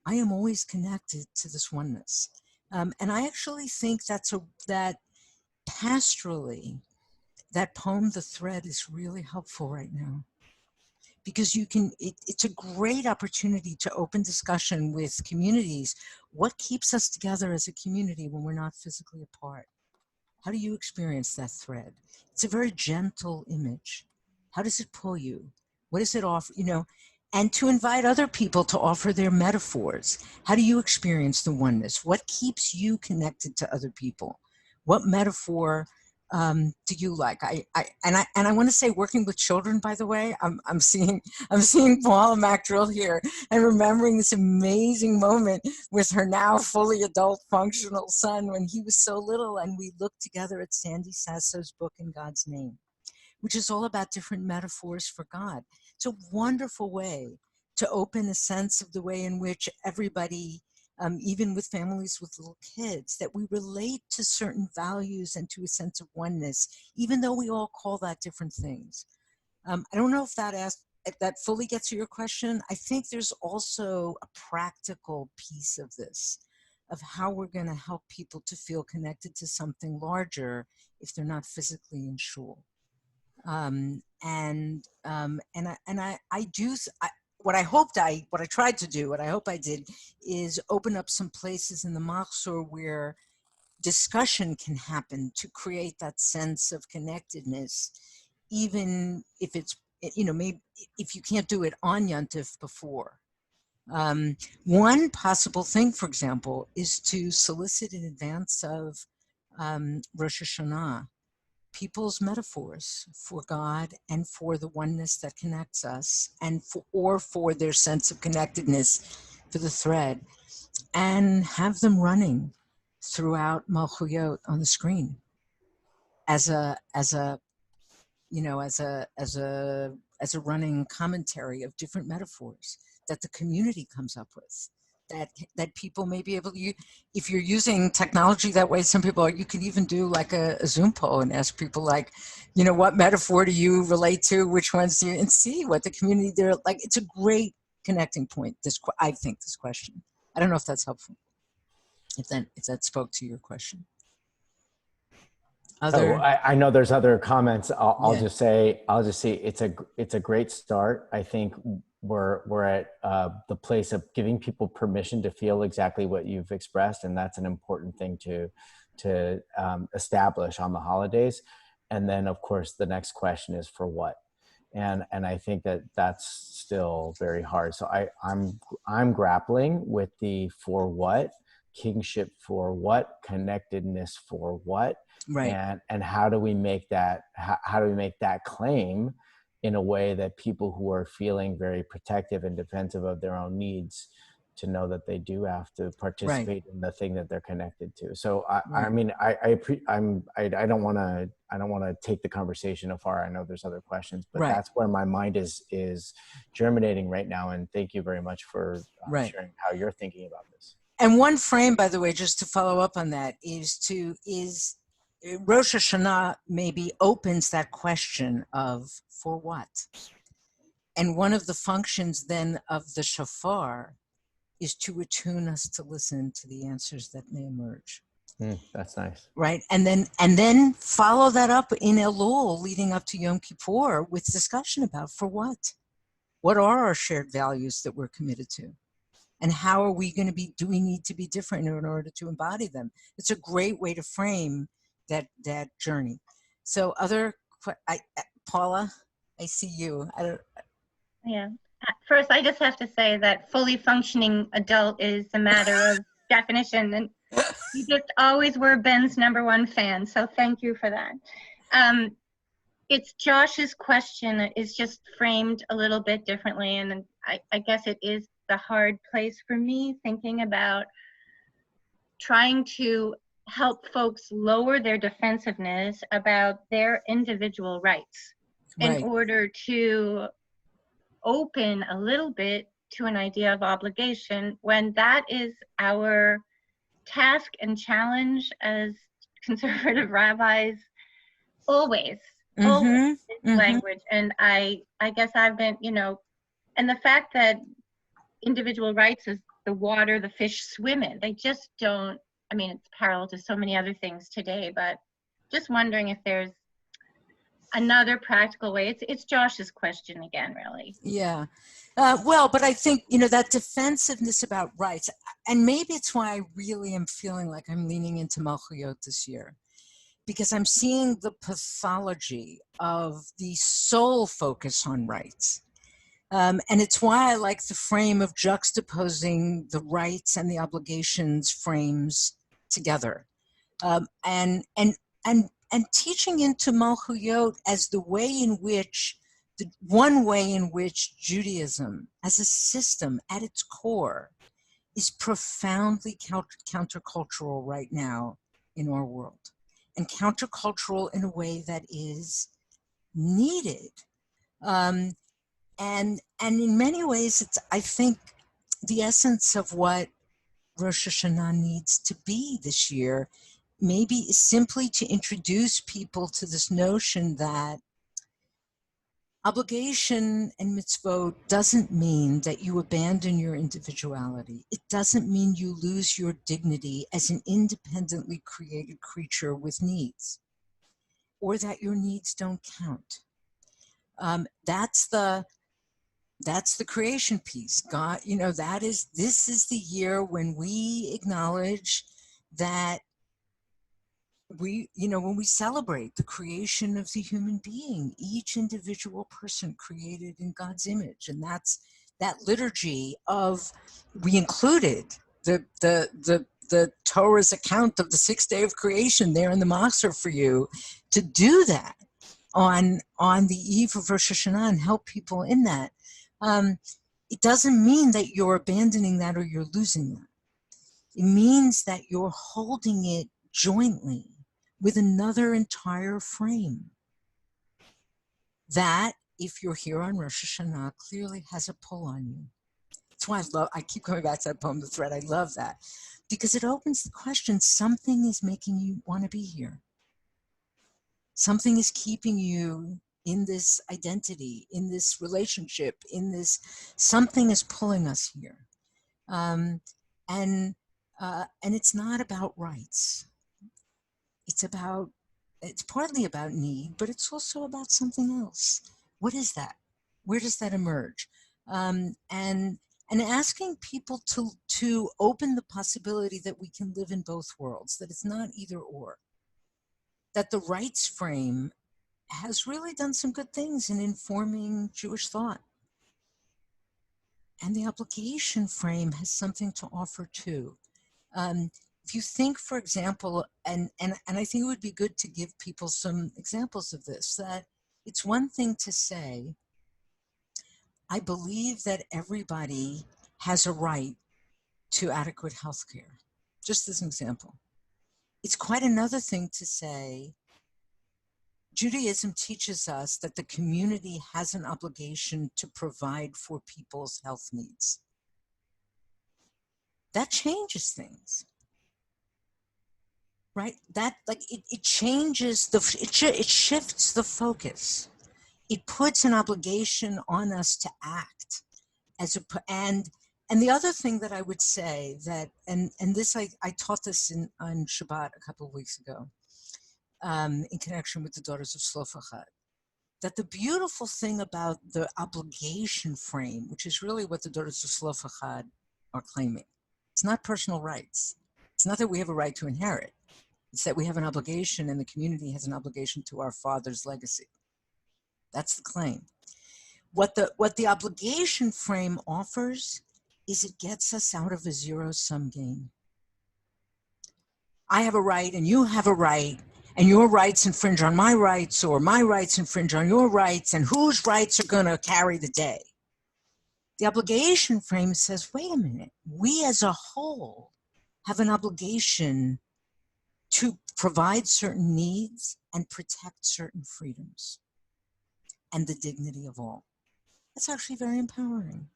I am always connected to this oneness. And I actually think that pastorally, that poem, The Thread, is really helpful right now. Because it's a great opportunity to open discussion with communities. What keeps us together as a community when we're not physically apart? How do you experience that thread? It's a very gentle image. How does it pull you? What does it offer? And to invite other people to offer their metaphors. How do you experience the oneness? What keeps you connected to other people? What metaphor do you like? I want to say, working with children, by the way, I'm seeing Paula McDrill here and remembering this amazing moment with her now fully adult functional son when he was so little, and we looked together at Sandy Sasso's book In God's Name, which is all about different metaphors for God. It's a wonderful way to open a sense of the way in which everybody, even with families with little kids, that we relate to certain values and to a sense of oneness, even though we all call that different things. I don't know if that fully gets to your question. I think there's also a practical piece of this, of how we're going to help people to feel connected to something larger if they're not physically in shul. What I tried to do, what I hope I did, is open up some places in the Machzor where discussion can happen to create that sense of connectedness, even if it's, maybe if you can't do it on Yontif before. One possible thing, for example, is to solicit in advance of Rosh Hashanah people's metaphors for God and for the oneness that connects us, and for their sense of connectedness for the thread, and have them running throughout Malchuyot on the screen as a running commentary of different metaphors that the community comes up with. That people may be able to, if you're using technology that way, some people, you can even do like a Zoom poll and ask people like, what metaphor do you relate to? Which ones do you, and see what the community, they're like. It's a great connecting point. I think this question. I don't know if that's helpful. If that spoke to your question. I know there's other comments. I'll Yeah. just say it's a great start. I think we're at the place of giving people permission to feel exactly what you've expressed, and that's an important thing to establish on the holidays. And then, of course, the next question is for what, and I think that's still very hard. So I'm grappling with the for what, kingship for what, connectedness for what. Right. And how do we make that claim in a way that people who are feeling very protective and defensive of their own needs to know that they do have to participate in the thing that they're connected to. So I don't want to take the conversation afar. I know there's other questions, but that's where my mind is germinating right now. And thank you very much for sharing how you're thinking about this. And one frame, by the way, just to follow up on that, is Rosh Hashanah maybe opens that question of for what? And one of the functions then of the shofar is to attune us to listen to the answers that may emerge. That's nice. Right. And then follow that up in Elul leading up to Yom Kippur with discussion about for what? What are our shared values that we're committed to? And how are we going to be, do we need to be different in order to embody them? It's a great way to frame that journey. So Paula, I see you. I don't, Yeah. First, I just have to say that fully functioning adult is a matter of definition, and you just always were Ben's #1 fan, so thank you for that. It's Josh's question is just framed a little bit differently, and I guess it is the hard place for me, thinking about trying to help folks lower their defensiveness about their individual rights in right. order to open a little bit to an idea of obligation, when that is our task and challenge as conservative rabbis always Mm-hmm. language. And I guess I've been, and the fact that individual rights is the water the fish swim in, they just don't, I mean, it's parallel to so many other things today, but just wondering if there's another practical way. It's Josh's question again, really. Yeah. Well, but I think, that defensiveness about rights, and maybe it's why I really am feeling like I'm leaning into Malchuyot this year, because I'm seeing the pathology of the sole focus on rights. And it's why I like the frame of juxtaposing the rights and the obligations frames together. And teaching into Malchuyot as the way in which, the one way in which Judaism as a system at its core is profoundly countercultural right now in our world, and countercultural in a way that is needed. And in many ways, it's, I think, the essence of what Rosh Hashanah needs to be this year, maybe is simply to introduce people to this notion that obligation and mitzvot doesn't mean that you abandon your individuality. It doesn't mean you lose your dignity as an independently created creature with needs, or that your needs don't count. That's the creation piece. God, this is the year when we acknowledge that when we celebrate the creation of the human being, each individual person created in God's image. And that's that liturgy of, we included the Torah's account of the 6th day of creation there in the Machzor for you, to do that on the eve of Rosh Hashanah and help people in that. It doesn't mean that you're abandoning that or you're losing that. It means that you're holding it jointly with another entire frame that, if you're here on Rosh Hashanah, clearly has a pull on you. That's why I keep coming back to that poem, The Thread. I love that, because it opens the question, something is making you want to be here. Something is keeping you in this identity, in this relationship, something is pulling us here. And it's not about rights. It's partly about need, but it's also about something else. What is that? Where does that emerge? And asking people to open the possibility that we can live in both worlds, that it's not either or. That the rights frame has really done some good things in informing Jewish thought. And the obligation frame has something to offer too. If you think, for example, and I think it would be good to give people some examples of this, that it's one thing to say, I believe that everybody has a right to adequate health care, just as an example. It's quite another thing to say, Judaism teaches us that the community has an obligation to provide for people's health needs. That changes things. Right? That, it changes it shifts the focus. It puts an obligation on us to act and the other thing that I would say that, and this, I taught this on Shabbat a couple of weeks ago, in connection with the daughters of Tzlofachad, that the beautiful thing about the obligation frame, which is really what the daughters of Tzlofachad are claiming. It's not personal rights. It's not that we have a right to inherit. It's that we have an obligation and the community has an obligation to our father's legacy. That's the claim. What the obligation frame offers is it gets us out of a zero-sum game. I have a right and you have a right, and your rights infringe on my rights, or my rights infringe on your rights, and whose rights are going to carry the day? The obligation frame says, wait a minute, we as a whole have an obligation to provide certain needs and protect certain freedoms and the dignity of all. That's actually very empowering.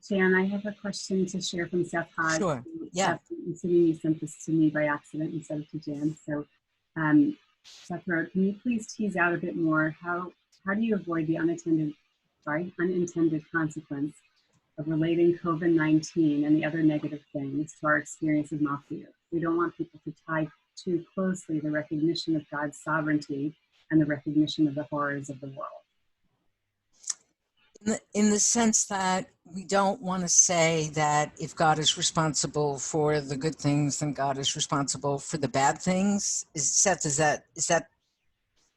Jan, I have a question to share from Seth Hodge. Sure, yeah. Seth, assuming you sent this to me by accident instead of to Jan. So Seth wrote, can you please tease out a bit more how do you avoid the unintended consequence of relating COVID-19 and the other negative things to our experience of Malchut? We don't want people to tie too closely the recognition of God's sovereignty and the recognition of the horrors of the world. In the sense that we don't want to say that if God is responsible for the good things, then God is responsible for the bad things. Seth, is that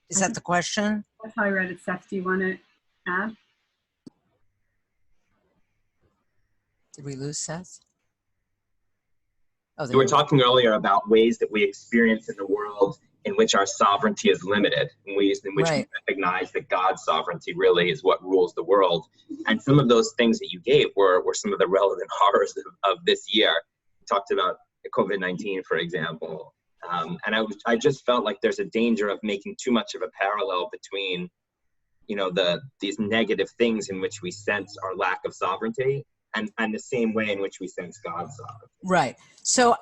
the question? That's how I read it. Seth, do you want to add? Did we lose Seth? Oh, We were talking earlier about ways that we experience in the world in which our sovereignty is limited, and ways in which we recognize that God's sovereignty really is what rules the world. And some of those things that you gave were some of the relevant horrors of this year. We talked about COVID-19, for example. And I just felt like there's a danger of making too much of a parallel between, you know, these negative things in which we sense our lack of sovereignty and the same way in which we sense God's sovereignty. Right. So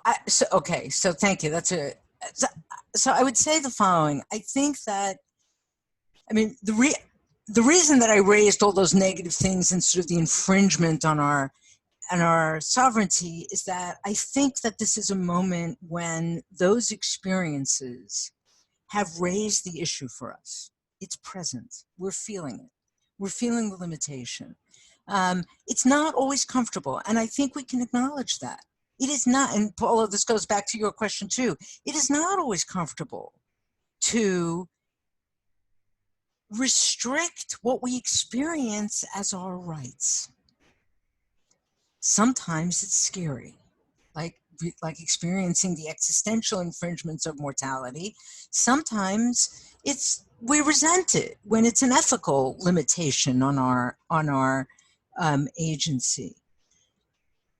thank you. So I would say the following. I think that, I mean, the reason that I raised all those negative things and sort of the infringement on our sovereignty is that I think that this is a moment when those experiences have raised the issue for us. It's present. We're feeling it. We're feeling the limitation. It's not always comfortable, and I think we can acknowledge that. It is not, and Paula, this goes back to your question too, it is not always comfortable to restrict what we experience as our rights. Sometimes it's scary, like experiencing the existential infringements of mortality. Sometimes we resent it when it's an ethical limitation on our agency.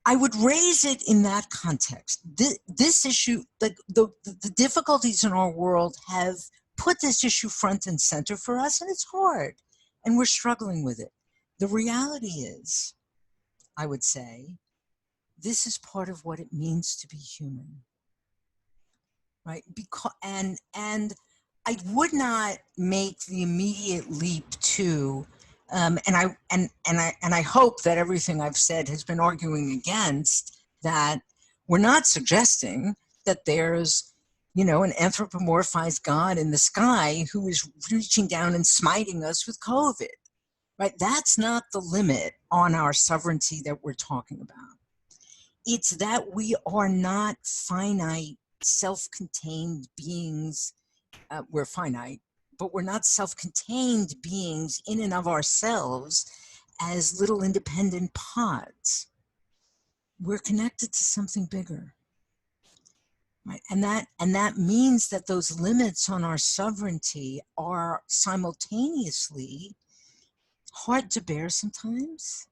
I would raise it in that context. This issue, like the difficulties in our world have put this issue front and center for us, and it's hard, and we're struggling with it. The reality is, I would say, this is part of what it means to be human, right? And I would not make the immediate leap to, and I hope that everything I've said has been arguing against that. We're not suggesting that there's, you know, an anthropomorphized God in the sky who is reaching down and smiting us with COVID, right? That's not the limit on our sovereignty that we're talking about. It's that we are not finite, self-contained beings. We're finite, but we're not self-contained beings in and of ourselves as little independent pods. We're connected to something bigger, right? And that means that those limits on our sovereignty are simultaneously hard to bear sometimes,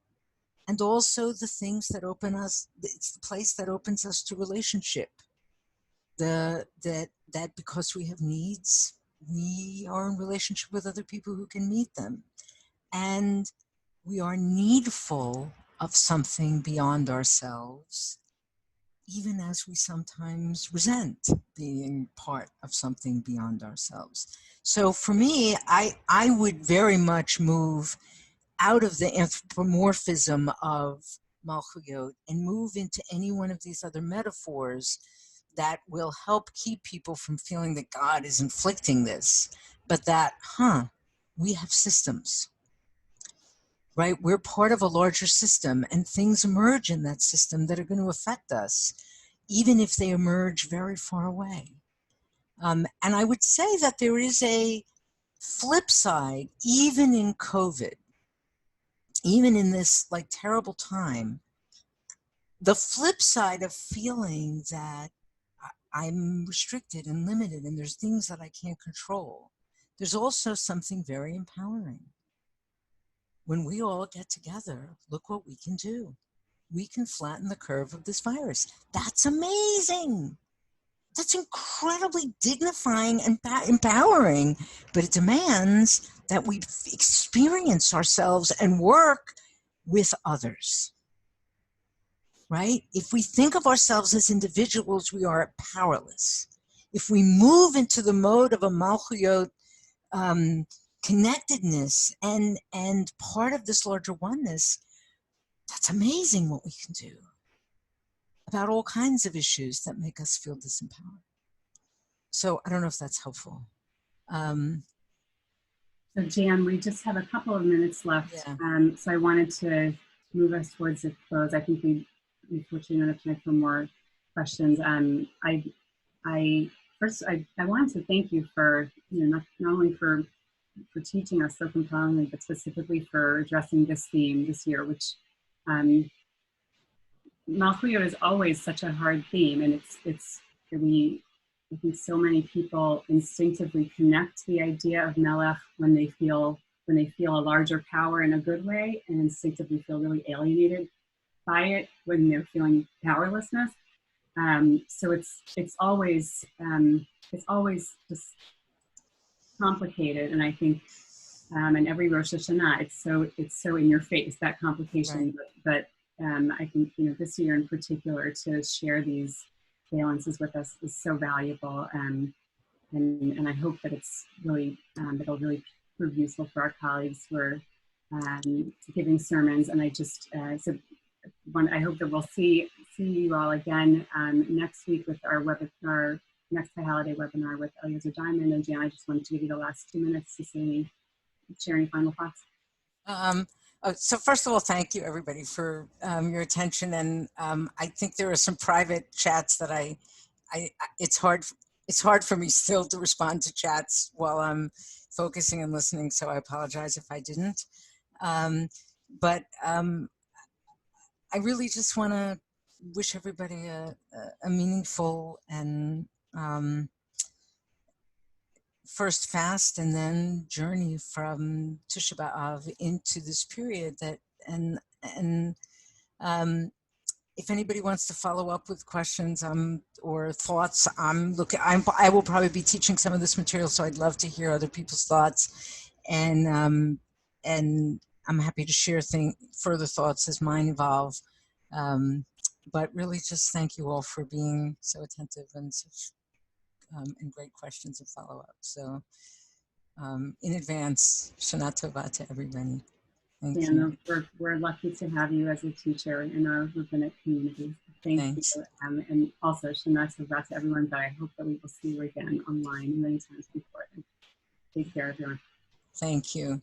and also the things that open us. It's the place that opens us to relationship. That because we have needs, we are in relationship with other people who can meet them. And we are needful of something beyond ourselves, even as we sometimes resent being part of something beyond ourselves. So for me, I would very much move out of the anthropomorphism of Malchut and move into any one of these other metaphors that will help keep people from feeling that God is inflicting this, but that, we have systems, right? We're part of a larger system, and things emerge in that system that are going to affect us, even if they emerge very far away. And I would say that there is a flip side, even in COVID, even in this like terrible time, the flip side of feeling that I'm restricted and limited and there's things that I can't control. There's also something very empowering. When we all get together, look what we can do. We can flatten the curve of this virus. That's amazing. That's incredibly dignifying and empowering, but it demands that we experience ourselves and work with others, right? If we think of ourselves as individuals, we are powerless. If we move into the mode of a malchuyot connectedness and part of this larger oneness, that's amazing what we can do about all kinds of issues that make us feel disempowered. So I don't know if that's helpful. So Jan, we just have a couple of minutes left. Yeah. So I wanted to move us towards the close. I think we unfortunately don't have time for more questions. I wanted to thank you for, not only for teaching us so compellingly, but specifically for addressing this theme this year, which Malchuyot is always such a hard theme, and I think so many people instinctively connect the idea of Melech when they feel a larger power in a good way, and instinctively feel really alienated by it when they're feeling powerlessness. So it's always just complicated, and I think and every Rosh Hashanah it's so in your face, that complication, right. But I think this year in particular, to share these valences with us is so valuable, and I hope that it's really it'll really prove useful for our colleagues who are giving sermons. And I just I hope that we'll see you all again next week with our next high holiday webinar with Eliezer Diamond. And Jan, I just wanted to give you the last 2 minutes to share any final thoughts. So first of all, thank you everybody for your attention. And I think there are some private chats that it's hard for me still to respond to chats while I'm focusing and listening. So I apologize if I didn't. But I really just want to wish everybody a meaningful and first fast and then journey from Tisha B'Av into this period if anybody wants to follow up with questions or thoughts, I will probably be teaching some of this material, so I'd love to hear other people's thoughts, and I'm happy to share further thoughts as mine evolve. But really, just thank you all for being so attentive and such and great questions and follow up. So in advance, Shana Tova to everybody. Thank you. We're lucky to have you as a teacher in our rabbinic community. Thanks. You. And also Shana Tova to everyone, but I hope that we will see you again online many times before. Take care, everyone. Thank you.